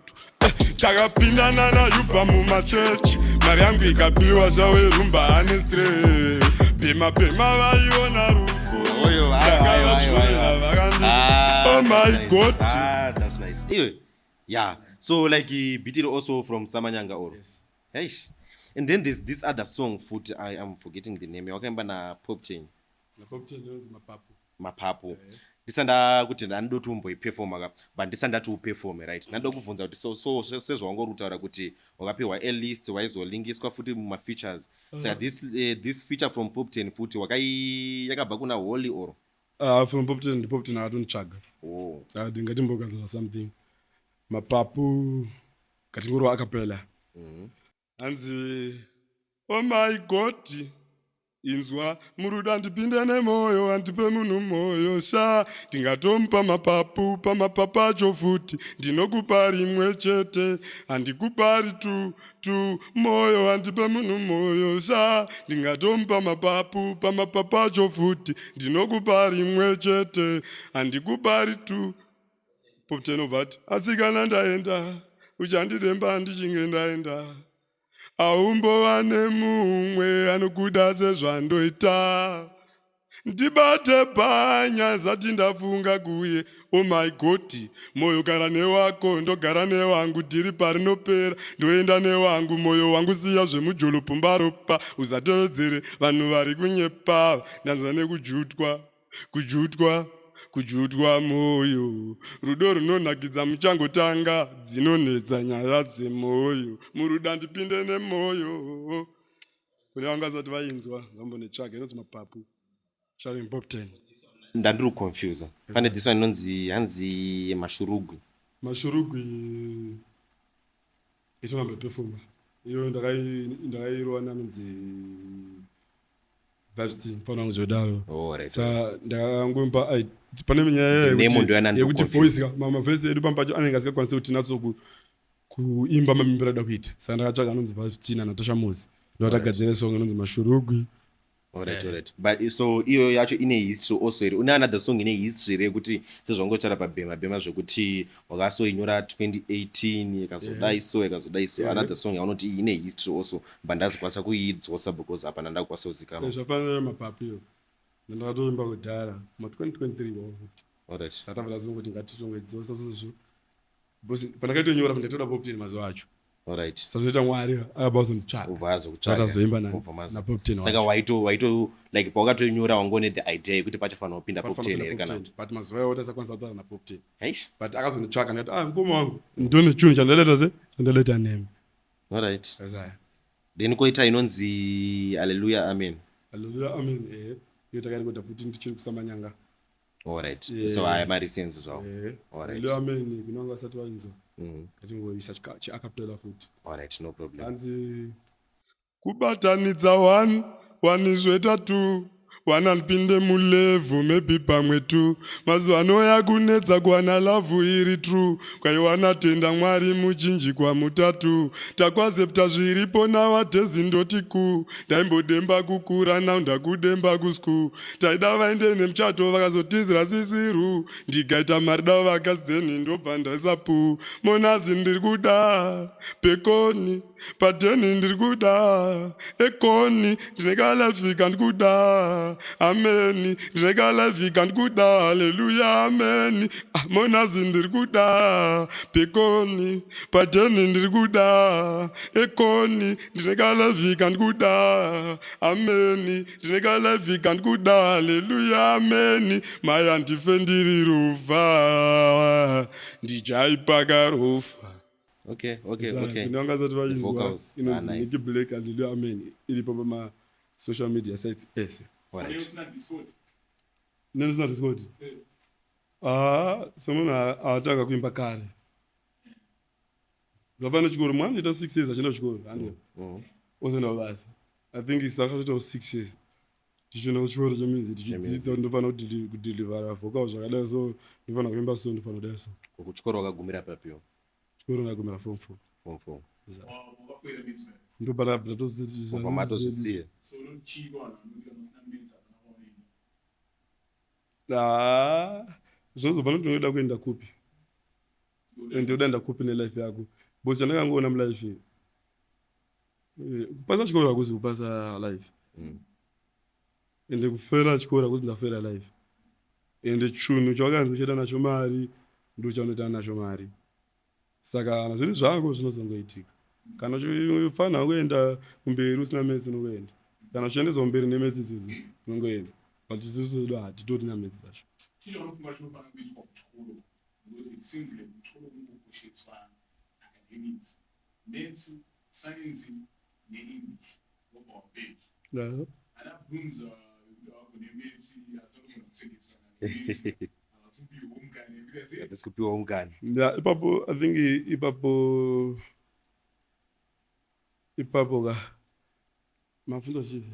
takapindana nayubha mumachechi mari yangu ikapiwa zvawerumba ane stress pema vaiona rufu ndakavadzvovera vakanditi oh my God that's nice yeah so like he beat it also from Samanyanga or yes. Eish. And then there's this other song foot I am forgetting the name wakaimba na Pop Chain knows mapapu ndisanda kuti ndandoti umboiperforma but ndisandati uperforme right ndanoda kuvunza kuti so sezvawangorutaura kuti wakapiwa a list waizolingiswa futi mumafeatures so this feature from Pop 10 futi yakabva kuna Holy or from Pop 10 akatonditsvaga ndingatimbogaza something mapapu katingoro akapela hanzi oh my God inzwa murudo andipinde nemoyo andipe munhu moyo sha ndingatompa mapapu pamapapu acho futi ndinokupa rimwe chete handikupari tu moyo andipe munhu moyo sha ndingatompa mapapu pamapapu acho futi ndinokupa rimwe chete handikupari tu Pop 10 obvati asi kana ndaenda uchandidemba ndichinge ndaenda aumbova nemumwe anokuda sezvandoita ndibate panya zati ndafunga kuye oh my God moyo gara newako ndogara newangu tiri parinopera ndoenda newangu moyo wangu siya zvemujolopomba ropa uzatevedzere vanhu vari kunyepa ndanza nekujutwa moyo rudo runonakidza muchangotanga dzinonetsa nyaya dzemoyo murudo andipinde nemoyo kune vanga vasati vainzwa vambonetsvaga inonzi mapapu sharing Pop 10 ndandiri kuconfuse pane this one inonzi hanzi mashurugwi itonamboperforma iyo ndakairowana nonzi mfana wangu zvodaro sa ndakangomba pane nyaya yekuti voice mamavhesi edu pampacho anenge asingakwanisi kuti natso kuimba mamimbira da kuita saka ndakatsvaga anonzi Vatina Natasha Mosi ndotagadzira song inonzi Mashurugwi. Alright. But so iyo yacho ine history also here. Una another song ine history rekuti sezvangotara pabhema zvekuti wakasoinyora 2018 ikazodai so another song yaunoti ine history also but ndazikwanisa kuidzosa because hapana ndakwanisa kuzikama. Zvafanira mapapu iyo ndakatoimba kudhara ma 2023 wakuti. Alright. Saka tavazongo kuti ngatisongedzosa sezvo. Bosi pandakatonyora pandatoda pop 10 mazuva acho. Alright. Sazvoita Mwari akabazonditsvaga. Uvazo kutsvaga. Tatazoimba na pop 10. Saka waito like pakatonyora wangone the idea yekuti pachafanira kupinda pop 10 here kana. But mazuva ayo tasakwanisa kutaura na pop 10. Eish. But akazonditsvaga ndikati mukoma wangu ndone chinhu chandaleta chandaleta name. Alright. Ezaya. Then koita inonzi Hallelujah Amen. Hallelujah Amen. Yotakari futi ndichiri kusamanyanga. Alright. So I am recent as well. Alright. Hallelujah Amen kunonga sati wainzo. Kati ngoisa chakapela futi. Alright, no problem. Hanzi kubatanidza 1 izvoita 2 wananipinde mulevhu maybe pamwe 2 mazuva anoya kunedza kuwana lavhu iri true kwaiwanatenda Mwari muchinji kwamutatu takwazepta zviripo nawadhezi ndoti ku ndaimbodemba kukura nau ndakudemba kusku taida vaende nemuchato vakazotizira sisiru ndigaita mari davo vakasidheni ndobva ndaisapu monazi ndiri kuda pekoni pateni ndiri kuda ekoni ndinekalavhika ndikuda ameni ndinekalavhika ndikuda haleluya ameni monazi ndiri kuda pekoni pateni ndiri kuda ekoni ndinekalavhika ndikuda ameni ndinekalavhika ndikuda haleluya ameni maya ndife ndiri rufa ndichaipaka rufa. Okay. Ndanga zati vainzwa Vocals. inonzi Nice. Micky Black Hallelujah Amen iripo pama social media sites ese. Alright. Ndisina Discord. Someone atanga kuimba kare. Zvapano chikoro mwana ita 6 years achenda chikoro hande. Ozona basa. I think it's actually 6 years. Tichona chikoro cheminzi tichidzidza ndofana kudeliver vocals zvakadai so ndofana kuimba so ndofana kudai so. Kuchikoro wakagumira papio. Chikoro ndagumira form 4. Ndopara blatozitiza. Pamatozisiye. Zvozobva ndoda kuenda kupi. Ndoda kupi nelife yako. But chandakangona mulife. Kupasa chikoro akuzi kupasa life. Ende kufera chikoro akuzi ndafera life. Ende chunhu chawakanzi uchiita nacho mari ndochaunoita nacho mari. Saka zviri zvangu zvinozongoitika. Kana uchifana kuenda kumberi usina medzi unoenda. Kana uchiendezwa kumberi nemedzi idzodzo unongoenda. But isusu hatitori namedzi dzacho. Kupiwa ungani. Yeah, ipapo I think ipapo ka mafundo chivi.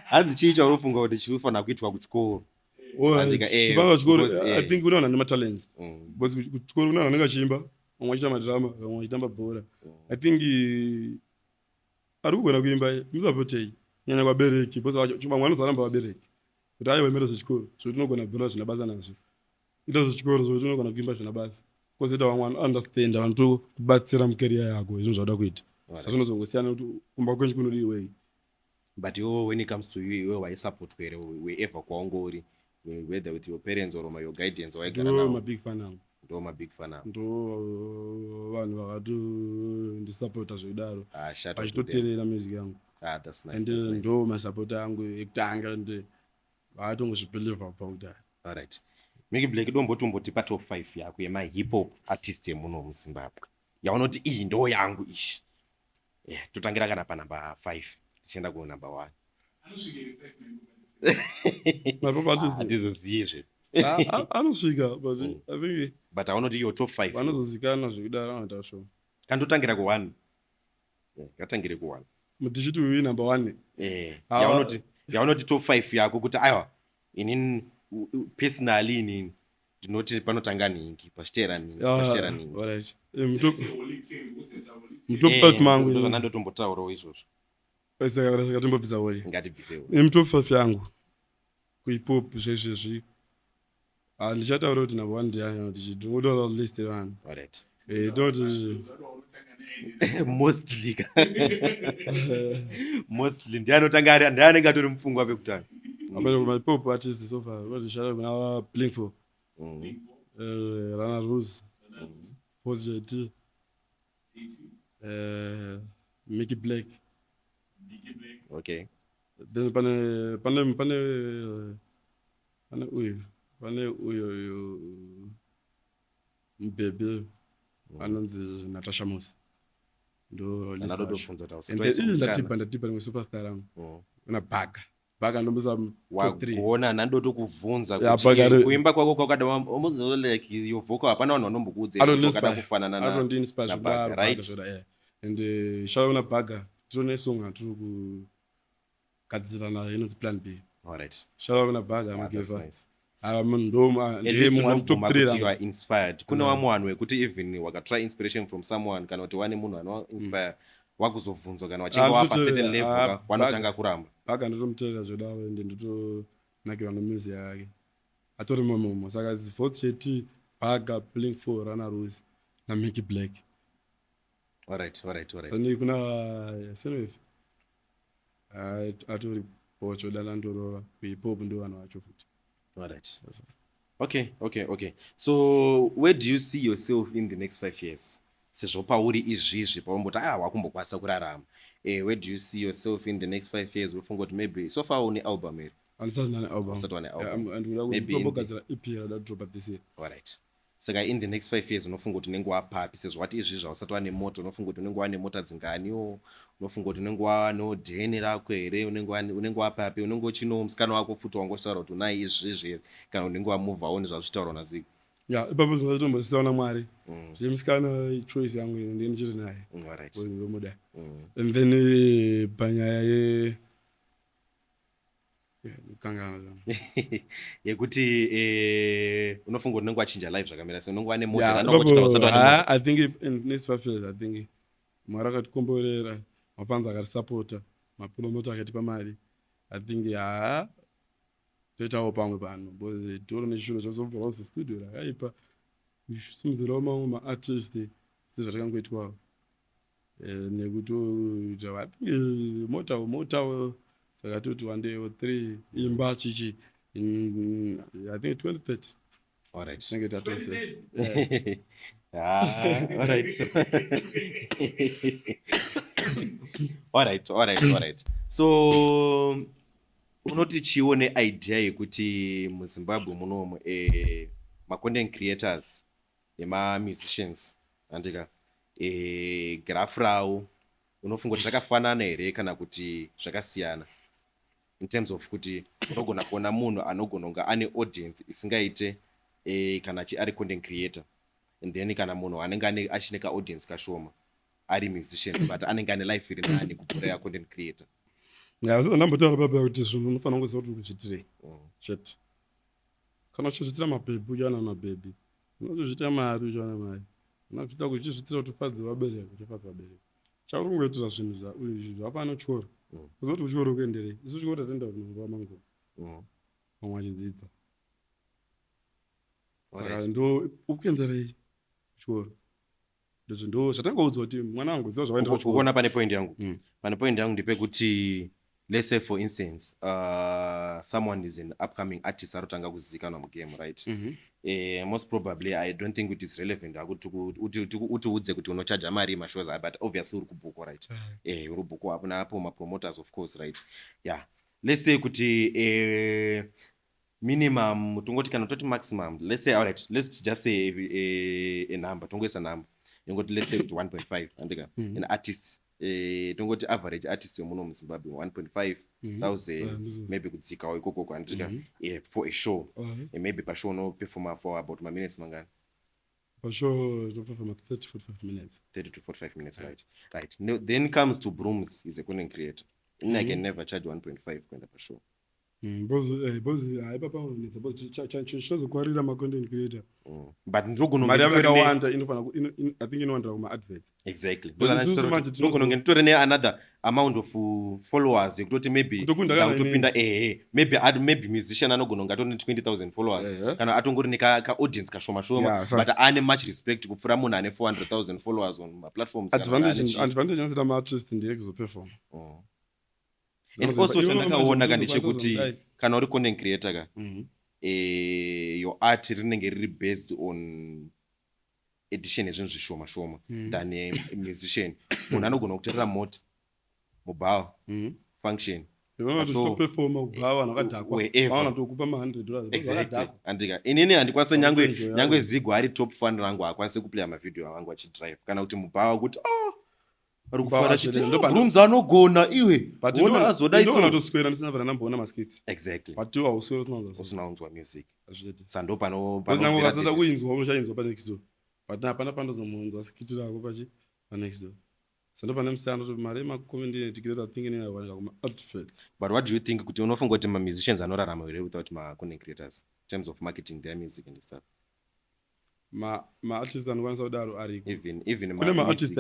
Hanzi chii chaunofunga kuti chinofanira kuitwa kuchikoro? Chipanga chikoro I think unowana nematalents. Because kuchikoro unowana anenge achiimba, vamwe vachiita madrama, vamwe vachitamba bhora. I think ari kugona kuimba musapotei nyanya kwabereki because vamwe vanozaramba vabereki kuti aiwa mero zvechikoro zvotinogona bhora zvina basa nazvo ita zvechikoro zvotinogona kuimba zvina basa kozoita vamwe vanounderstanda vanotokubatsira mucareer yako izvozvo zvauda kuita saka zvinozongosiyana kuti kumba kwenyu kunodiwei. But you, when it comes to you waisupport wherever kwaungori whether with your parents or your guidance waigara navo. I'm a big fan now. Ndo big fan now. Ndo vanhu vakatondisupporta zvedaro Shout out to them. vachitoteerera music yangu. That's nice. And That's nice. ndo masupporta yangu ekutanga and vakatongozvibelievha kubva kudhaya. Alright. Micky Black dombotomboti pa top 5 yako yema hip hop artist yemuno muZimbabwe. Yaunoti iyi ndo yangu ishi. Totangira kana pa number 5 tichienda ku number 1. Mapopa artist Andizoziyezve. anosvika but I think But aunoti your top 5 vanozozikana zvekudaro vanoita shoma. kandotangira ku 1. Katangire ku 1. Mutichiti uyu number 1. Yaunoti top 5 yako kuti aiwa inini personally inini ndinoti panotanga nhingi pachiteera nhingi alright mutop 5 mangu ndozvanandotombotaurawo izvozvo saka ngatimbobvisa wori ngatibvisewo mutop 5 yangu kuipop zvezvezvi ndichataura kuti number 1 ndiani kuti ndingotora list yevanhu alright ndinoti mostly ndianotanga ndianenge atori mupfungwa pekutanga my pop artist so far what shout out now playing for Rana Rose Voltz JT Micky Black okay then pane uyo mbebe anonzi Natasha Moss ndo ndatipa nimwe superstar angu una bhaga ndombosa top 3 kuona nandotokuvhunza kuti kuimba kwako kwakada like your vocal hapana vanhu vanombokuudza wakada kufanana na atondiinspire right and shauna bhaga tine song atiri kugadzira nayo inonzi plan B alright shauna bhaga that's nice inspired kuna vamwe vanhu vekuti even wakatry inspiration from someone kana kuti wane munhu anoinspire wakuzobvunzwa kana wachinge wapa certain level wanotanga kuramba bhaga nditomuteerera zvedavo ende nditonakirwa nemusi yake atori momomo saka Voltz JT bhaga playing for Rana Rose naMicky Black alright sani kuna Saintfloew atori bocho dalandorova kuhip-hop ndo vanhu vacho futi alright okay so where do you see yourself in the next 5 years sezvo pauri izvizvi paumboti wakumbokwanisa kurarama where do you see yourself in the next 5 years unofunga kuti maybe so far une album here andisati nane album ndikutombogadzira EP radadropa this year alright saka in the next 5 years unofunga kuti unenge wapapi sezvo wati izvizvi hausati wane moto unofunga kuti unenge wane mota dzinganiwo unofunga kuti unenge wano dheni rako here unenge wapapi unenge uchino musikana wako futi wangotaura kuti unai izvizvi here kana unenge wamuvhawo nezvazvitaurwa naZiko ipapo zvatombosisawo naMwari zvemusikana choice yangu ine ndiye ndichiri naye alright ndomuda and then panyaya kangana yekuti unofunga kuti unenge wachinja life zvakamira sei unenge wane moto I think in the next 5 years I think Mwari akatikomborera mapanzi akatisapota mapromota akatipa mari I think toitawo pamwe panhu because toro nechiro chazobvirawo studio rakaipa kusimudzirawo mamwe maartist sezvatakangoitwawo nekutoita motawo saka toti 1 day or 3 imba chichi I think 2030 alright tinenge tatosef alright so unoti chiwo neidea yekuti muZimbabwe munomu macontent creators nemamusicians andika graph rawo unofunga kuti zvakafanana here kana kuti zvakasiyana in terms of kuti unogona kuona munhu anogona kunga ane audience isingaite kana ari content creator and then kana munhu anenge achine kaaudience kashoma ari musician but anenge ane life iri nani kupfuura yacontent creator ndambotaura baba kuti zvinhu unofanira kuziva kuti kuchitirei chete kana uchizvitira mabhebhi uchiwana mabhebhi unozozvita mari uchiwana mari unazvita kuti uchizvitira kuti ufadze vabereki uchifadza vabereki chauri kungoitira zvinhu izvi zvapano chikoro kuziva kuti kuchikoro kuenderei isu chikoro tatenda kuti nguva mangu mamwe achidzidza saka ndo ukuenderei chikoro ndizvo ndo zvatangaudzwa kuti mwana wangu ziva zvavaendera chikoro kuona pane point yangu ndepekuti let's say for instance someone is an upcoming artist arotanga kuzivikanwa mugame right most probably I don't think it is relevant utiudze kuti unochaja mari mashows but obviously uri kubhuko right uri kubhuko apuna apo mapromoters of course right yeah let's say kuti minimum tongoti kana toti maximum let's say alright let's just say a number tongoisa number yongoti let's say kuti 1.5 andika an artist tongoti average artist yomuno muZimbabwe 1.5,000 maybe kudzikawo ikoko kwandika for a show maybe pashow unoperforma for about minutes mangani pashow unoperforma 30 to 45 minutes 30 to 45 minutes right then comes to BRUMZ is a content creator I can never charge 1.5 kwenda pashow Bozi hayi papa unetsa bozi chazokwarira ma content creator. But Mari yavo yakawanda inofana I think inowandira kuma adverts. exactly. Isusu Ndokunonge nditori ne another amount of followers yekutoti maybe Kutokunda kana ndakutopinda maybe musician anogona kunge atori ne 20,000 followers kana atongori neka audience kashoma shoma but ane much respect kupfura munhu ane 400,000 followers on ma platforms. Advantage yansita ma artist ndiye kuzoperform. And also chandakaona kandechekuti kana uri content creator ka your art rinenge riri based on edition yezvinhu zvishoma shoma than a musician. Munhu anogona kutorera mota mubhawa function andika inini handikwanisa nyangwe zigo ari top fan rangu haakwanise kuplaya mavideo avangu achidrive kana kuti mubhawa kuti ari kufara chiti BRUMZ anogona iwe ona azoda isonatoswera ndisina vana namboona maskits exactly but iwa uswera usina unzwa music azvidi sando pano nangu kasada kuinzwa unoshainzwa pa next door but hapana pandozomunzwa skiti rako pachi pa next door sando pane musando kuti mari makomende creator thinking yawanika kuma adverts. But what do you think kuti unofunga kuti ma musicians anorarama here without ma content creators in terms of marketing their music and stuff? Ma artists anokwanisa kudaro ariko even kune ma artists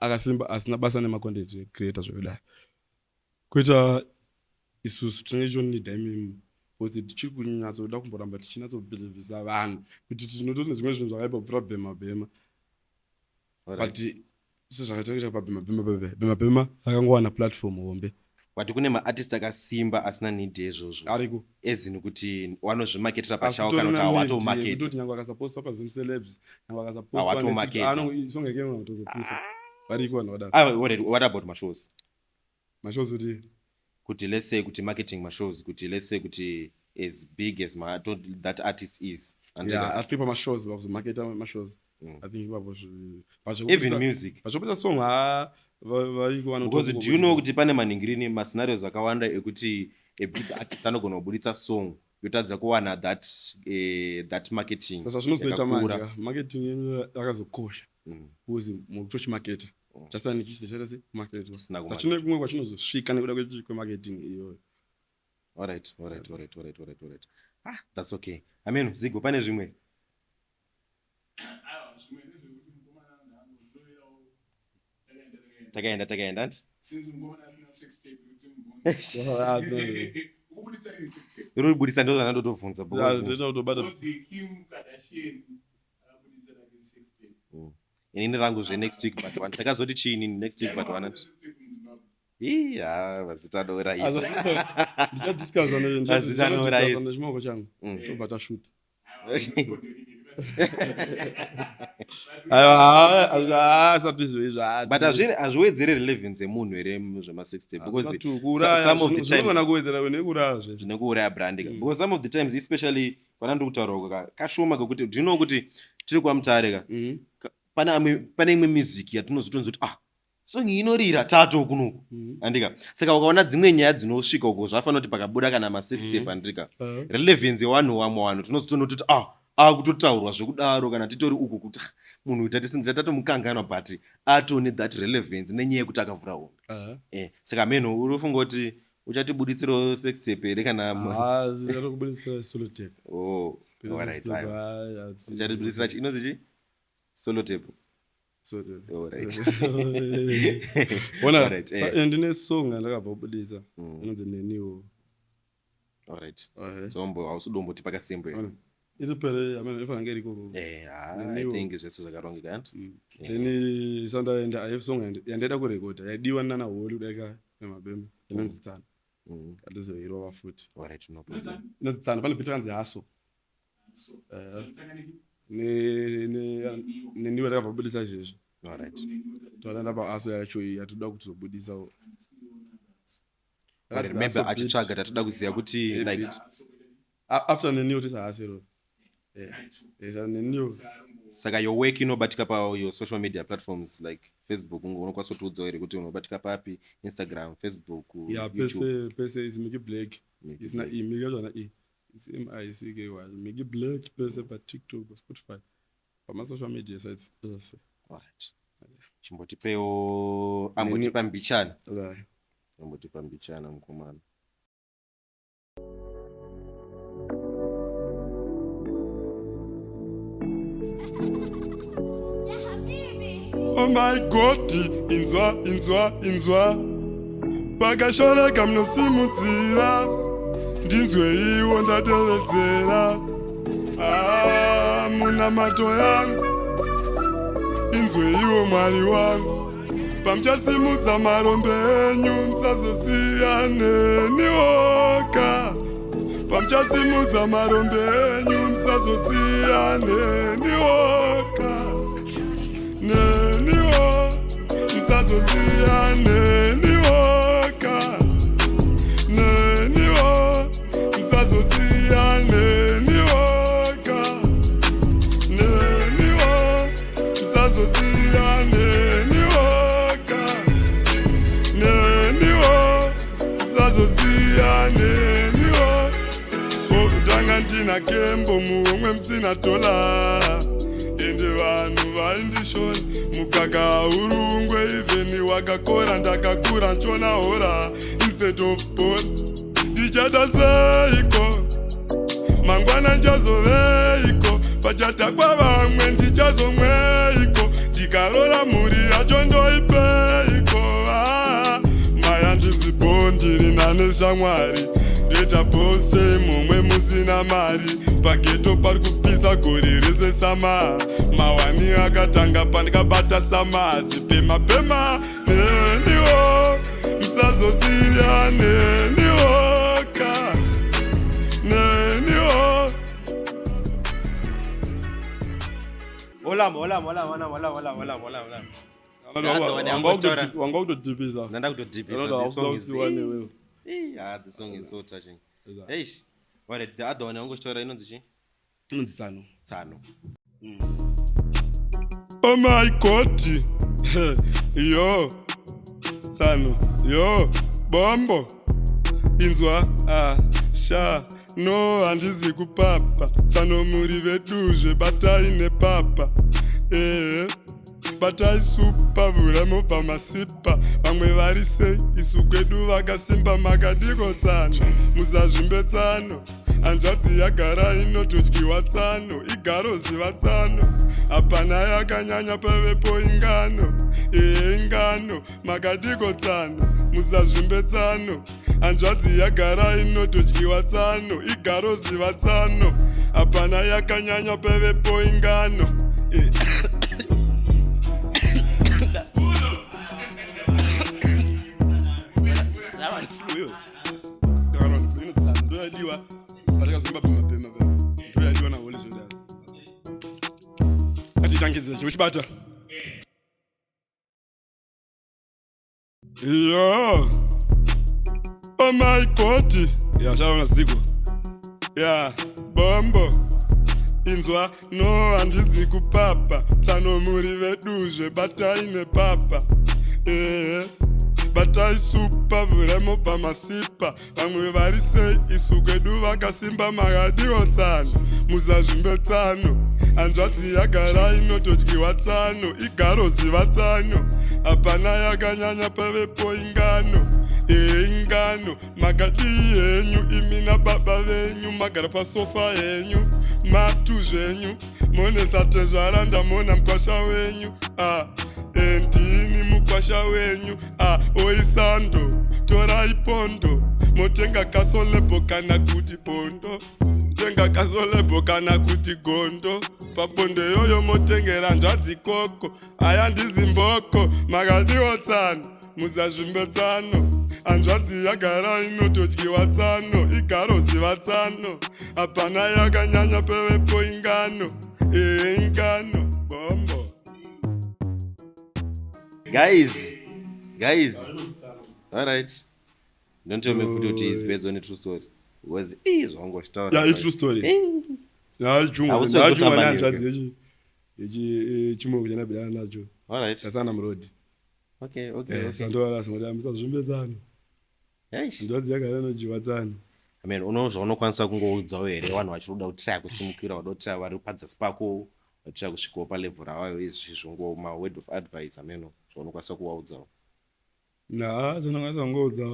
akasimba asina basa nema content creators zvekudai kuita isusu tinenge chonida imimi kuti tichiri kunyatsa kuda kumboramba tichinatsa kubhilivhisa vanhu kuti tinotori nezvimwe zvinhu zvakaipa kubvira bhema but sezvakaita pabhema akangowana platform hombe but kune maartist akasimba asina need yezvozvo ariko ezini kuti wanozvimaketera pachawo kana kuti hawatomarket kuti nyangwe akasapostwa pazim celebs nyangwe akasapostwa songe kema kutokupisa ariko vanhu vadaro. What about mashows kuti let's say kuti marketing mashows kuti let's say kuti as big as that artist is and I think my shows about the market my shows I think about even music but song because do you know kuti pane maningirini ma scenarios akawanda ekuti a big artist anogona kubuditsa song yotadza kuwana that marketing sasa zvinozoita manje marketing yenyu yakazokosha because mukutochi market chasa nichise chase market sasa chine kumwe kwachinozosvika nekuda kwe marketing iyo. Alright. That's okay. I mean, Zigo, pane zvimwe. Takaenda. Uri budisa ndo zana ndotobvunza inini rangu zve next week but one takazoti chini next week but one mazita anourayisa ndichadiscussa nezvimoko changu tobva tashuta but hazviwedzere relevance yemunhu here zvema-sextape because some of the times zvinekuuraya branding because some of the times especially pana ndokutaura kashoma kekuti do you know kuti tiri kwamutare pane imwe music yatinozotonza kuti song inorira tato kunuku andika saka ukaona dzimwe nyaya dzinosvika uko zvafanira kuti pakabuda kana ma-sextape andika relevance yevanhu vamwe vanhu tinozotoona kuti kutotaurwa zvekudaro kana titori uku kuti munhu tatatomukangana but atone that relevance nenyaya yekuti akavhura hombe saka meno unofunga kuti uchatibuditsirawo sextape here kana kubuditsira solo tape uchatibuditsira inonzi chi solo tape ndine song andakabva kubuditsa inonzi neniwo zombo hausidomboti pakasembo iri pere ifange iriko I think zvese zvakarongeka anti then sandaenda I have song yandaida kurekoda yaidiwa nana holi kudai nemabema inonzi tsana kandizoirova futi inonzi tsana pane bhiti kanzi haso neniwe ndakabva kubudisa izvezvo toadaenda paaso yacho iyi yatoda kutizobudisa remember achitsvaga tatoda kuziva kuti like after neniwo tisahasiro neniwo saka your work inobatika pa your social media platforms like Facebook unokwanisa kutiudza here kuti unobatika papi Instagram Facebook YouTube pese is Micky Black isina Micky kana it's MICKY Micky Black pese pa TikTok Spotify pa social media sites yes. Alright chimbotipewo ambotipa mbichana mukomana Oh my God, inzwa pakashoreka munosimudzira ndinzwe iwo ndadevedzera munamato yangu inzwe iwo Mwari wangu pamuchasimudza marombe enyu musazosiyane nioka pamuchasimudza marombe enyu musazosiyane nioka neniwo musazosiyane nioka neniwo musazosiyane nioka neniwo musazosiyane nioka neniwo musazosiyane nioka okutanga ndina kembo muomwe musina tola ende vanhu vaindishona mukaka urungwe ivheni wakakora ndakakura nchona hora instead of ball ndichata seiko mangwana nchazoveiko pachatakwa vamwe ndichazomweiko ndikarora mhuri yacho ndoipeiko maya ndizibo ndiri nane shamwari ndoita bose mumwe musina mari pageto pari kupisa gori rese sama mawani akatanga pandikabata samazi pema neniwo musazosiya neniwoka neniwo wanga kutodhipisa the song is so touching. Eish. What the other one ungoshora inonzi chi? Inonzi Tsano. Oh my God. Yo. Tsano. Yo. Bombo. Inzwa. Sha. No handizi kupapa. Tsano muri veduzve batai nepapa. Batai supa vuremo pamasipa vamwe vari sei isu kwedu vakasimba makadiko tsano muzazvimbe tsano hanzvadzi yagara inotodyiwa tsano igaro ziva tsano hapana yakanyanya pavepo ingano ingano makadiko tsano muzazvimbe tsano hanzvadzi yagara inotodyiwa tsano igaro ziva tsano hapana yakanyanya pavepo ingano uchibata yo oh my God shaona ziko bombo inzwa no handizi kupapa tsano muri veduzve batai nepapa batai supa vuremo pamasipa vamwe vari sei isu kwedu vakasimba makadiwo tsano muzazvimbe tsano hanzvadzi yagara inotodyiwa tsano igaro ziva tsano hapana yakanyanya pavepo ingano ingano makadi henyu imi nababa venyu magara pasofa henyu matu zvenyu mone satezvaranda mona mukwasha wenyu ndini mukwasha wenyu oisando torai pondo motenga kasolebo kana kuti pondo tenga kasolebo kana kuti gondo papondo yoyo motengera nzvadzi koko aya ndizimboko makadiwo tsano muzazvimbe tsano hanzvadzi yagara inotodyiwa tsano igaro ziva tsano hapana yakanyanya pavepo ingano ingano bombo guys all right don't tell me kuti it's based on a true story was zvangoshtaura true story chimoko chanabirana nacho asana murodi sandoara simoda musazvimbedzano ndodzi yagara inodyiwa tsano unozvaunokwanisa kungoudzawo here vanhu vachiroda kutira kusimukira vadotira vari padzasi pako vatira kusvikawo palevhel ravayo izvi zvongo maword of advice zvaunokwanisa kuvaudzawo zvanokwanisa kungoudza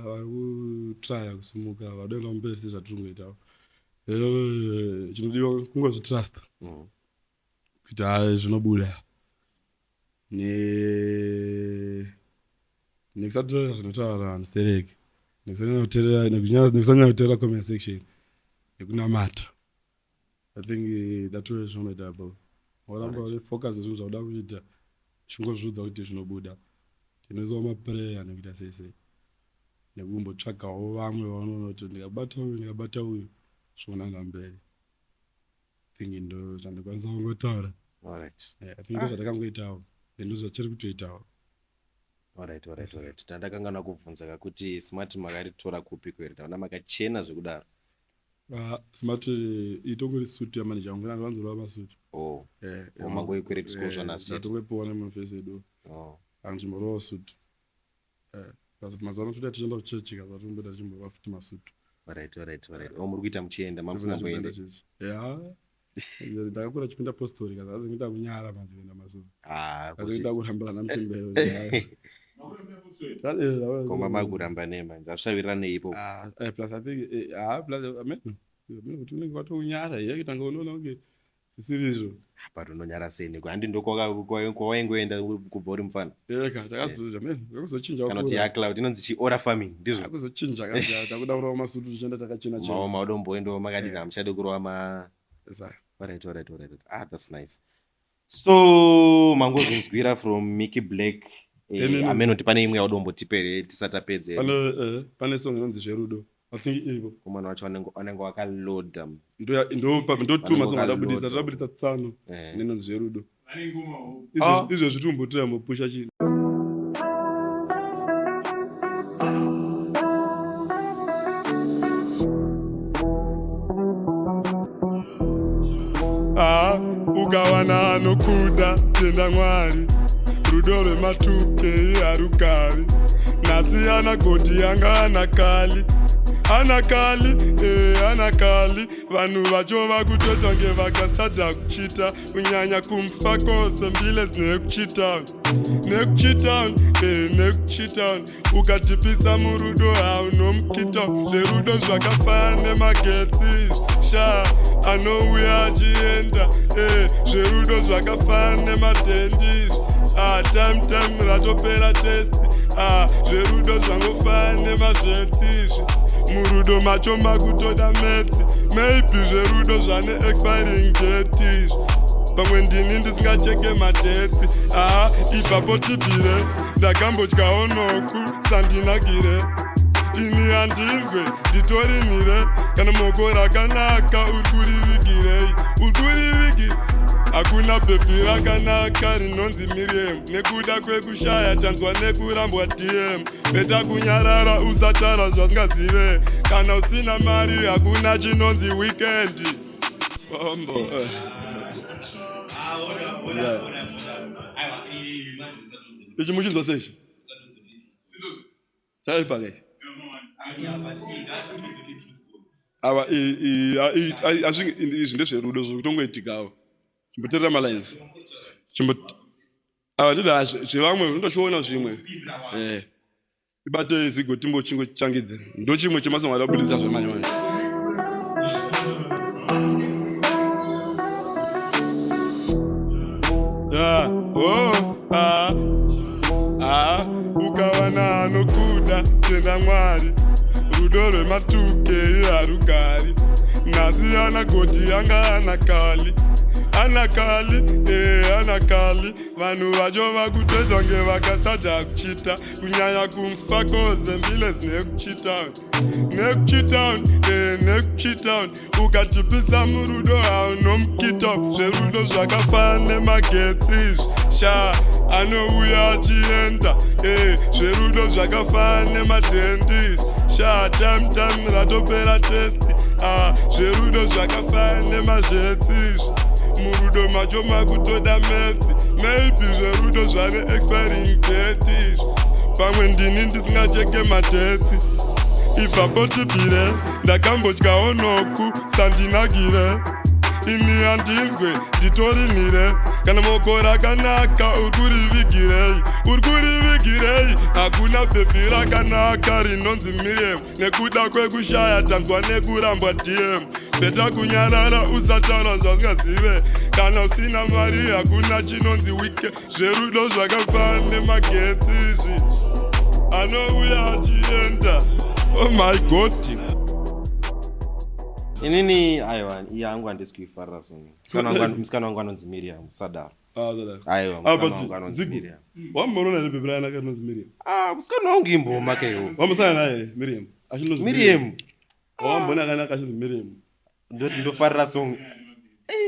vari kutraya kusimuka vadoenda kumbesi zvatirungoitawo chinodiwa kungozvitrasta kuita zvinobuda nekusatora zvinotaura handistereki nekusanyanya kuteera comment section nekunamata. I think that's what zvinoita about waramba uri focus zvinhu zvauda kuita chingozviudza kuti zvinobuda tinoisawo maprayer nekuita sei nekumbotsvagawo vamwe vanoona kuti ndikabata uyu zvonanga mberi. I think ndo zvandikwanisa kungotaura. I think ndo zvatakangoitawo ndo zvachiri kutoitawo. Alright. Ndakangana kubvunza kuti smart makaritora kupi kweri ndaona makachena zvekudaro. Smart itongori suit yamanager wangu ndakwanzwa masuit. Mango kweri disclosure na state. Ndatongopiwa nemafesi edu. Anzvimbo suit. Basi mazano futi tichenda kuchechi kaza tombota chimbo futi masuit. Alright. Muri kuita muchienda mamusina kuenda. Ndakakura chipinda postori kaza azingita kunyara manje kuenda masuit. Azingita kurambira namtembero. Koma maguramba nema ndashavirana ipo. Plus I think plus amen. Kuti unenge watounyara yakitanga unoona kunge zvisizvo. But unonyara seni kwandi ndokwaengoenda kubva uri mufana. Takazozva men yakuzochinja kana kuti cloud inonzi chi ora farming ndizvo. Yakuzochinja kaza takuda kurawa masutu tichenda takachena chena. Maudomboendawo makadina muchade kurowa ma. Alright. That's nice. So mangozvinzwira from Micky Black. Amenoti pane imwe yaudombotipere tisatapedze. Pane song inonzi zverudo. I think ivo. Kumana wacho anenge wakaload. Ndo tuma song adabudisa tsano. Inonzi zverudo. Izvo zvitumbotira mupusha chini. Ukawana anokuda tenda Mwari. Rudo rwematuke harukari. Nasi anagoti yanga anakali. Anakali. Vanhu vacho vakutotange vakastada kuchita. Kunyanya kumfa kose mbile nekuchita. Nekuchita. Ukatipisa murudo haunomukita. Zverudo zvakafana nemagetsi. Anouya achienda. Zverudo zvakafana nematendi. Time ratopera test. Zverudo zvangofana nemazvetsi. Murudo macho makutoda metsi. Maybe zverudo zvane expiring date. Pamwe ndini ndisingacheke madetsi. Ipapo tibhire ndakambotyawo noku sandinakire. Ini handinzwe nditorinire. Kana moko rakanaka urikurivikirei. Hakuna pepi rakanaka rinonzi Miriam. Nekuda kwekushaya tanzwa nekurambwa DM. Beta kunyarara usatara zvasingazive. Kana usina mari hakuna chinonzi weekend. Ichi muchinzwa seshi. Chaipa izvi ndezverudo zvokutongoitikawo chimboteerera malines zvevamwe undochiona zvimwe ibate zigo timbochingochangidze ndo chimwe chemasongo adabudisa zvemanyowani ukawana anokuda tenda Mwari. Rudo rwematuke harukari. Nasi anagoti yanga anakali. Vanhu vacho vakutotange vakastada kuchita. Kunyanya kumfa kose mbile nekuchita. Ukatipisa murudo haunomukita. Zverudo zvakafana nemagetsi. Anouya achienda. Zverudo zvakafana nematendi. Time ratopera test. Zverudo zvakafana nemazvetsi. Murudo macho makutoda metsi. Maybe zverudo zvane expiring date. Pamwe ndini ndisingacheke madetsi. Ipapo tibhire ndakambotyawo noku sandinakire. Ini handinzwe nditorinire. kana moko rakanaka urikurivikirei hakuna bhebhi rakanaka rinonzi Miriam nekuda kwekushaya tanzwa nekurambwa DM beta kunyarara usataura zvasingazive kana usina mari hakuna chinonzi wike zverudo zvakafana nemagetsi izvi anouya achienda. Oh my god. Inini aiwa yangu handisikuifarira songo. Musikana wangu anonzi Miriam Sadar. Aiwa musikana wangu anonzi Miriam. Wamborona nebhebhi rakanaka rinonzi Miriam. Musikana wangu imboma keyo. Wamusana naye Miriam. Achinonzi Miriam. Wambona akanaka achinonzi Miriam. Ndofarira songo.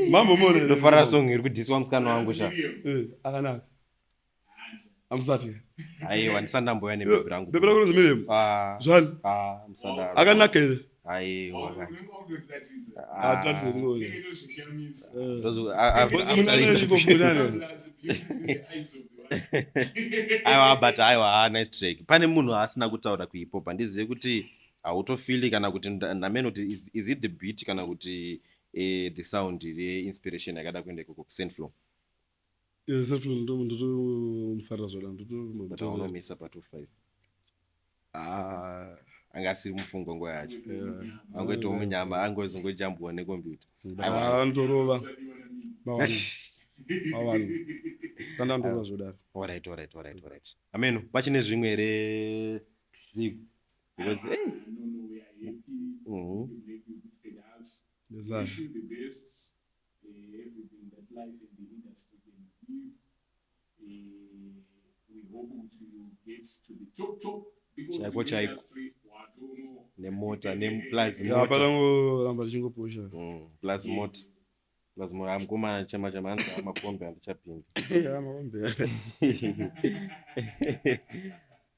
Mambo mone. Ndofarira songo iri kudhiswa musikana wangu sha. Akanaka. Amusati. Aiwa ndisandamboya nebhebhi rangu. Bhebhi rako rinonzi Miriam. Zvani? Musadar. Akanaka ere? Aiwa. Aiwa but aiwa nice track. Pane munhu asina kutaura kuipopa ndizive kuti hautofili kana kuti ndamene kuti is it the beat kana kuti the sound inspiration yakada kuenda ku Saintfloew. Saintfloew ndomufarira zvoda but unomisa pa 25. Angasiri mufungo nguva yacho angoita munyama angozongojambwa nekombiyuta andorova mavanhu sandandorova zvodaro. Alright. Ameno pachine zvimwe here Zigu because chaiko nemota parangoramba tichingopusha plus mota amukomana chama amakombe handichapinda.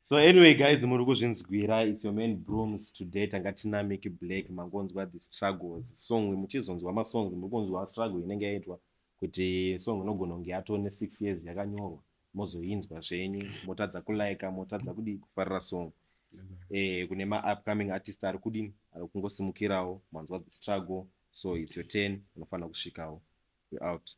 So anyway guys, muri kuzvinzwira, it's your man BRUMZ. Today tangatina Micky Black mangonzwa the struggles song. Muchizonzwa masongs muri kunzwa struggle inenge yaitwa kuti song inogona kunge yatone 6 years yakanyorwa mozoinzwa zvenyu motadza kulaika motadza kudi kufarira song. Kune upcoming artist ari kudini ari kungosimukirawo manzwa the struggle, so it's your turn, unofanira kusvikawo. We out.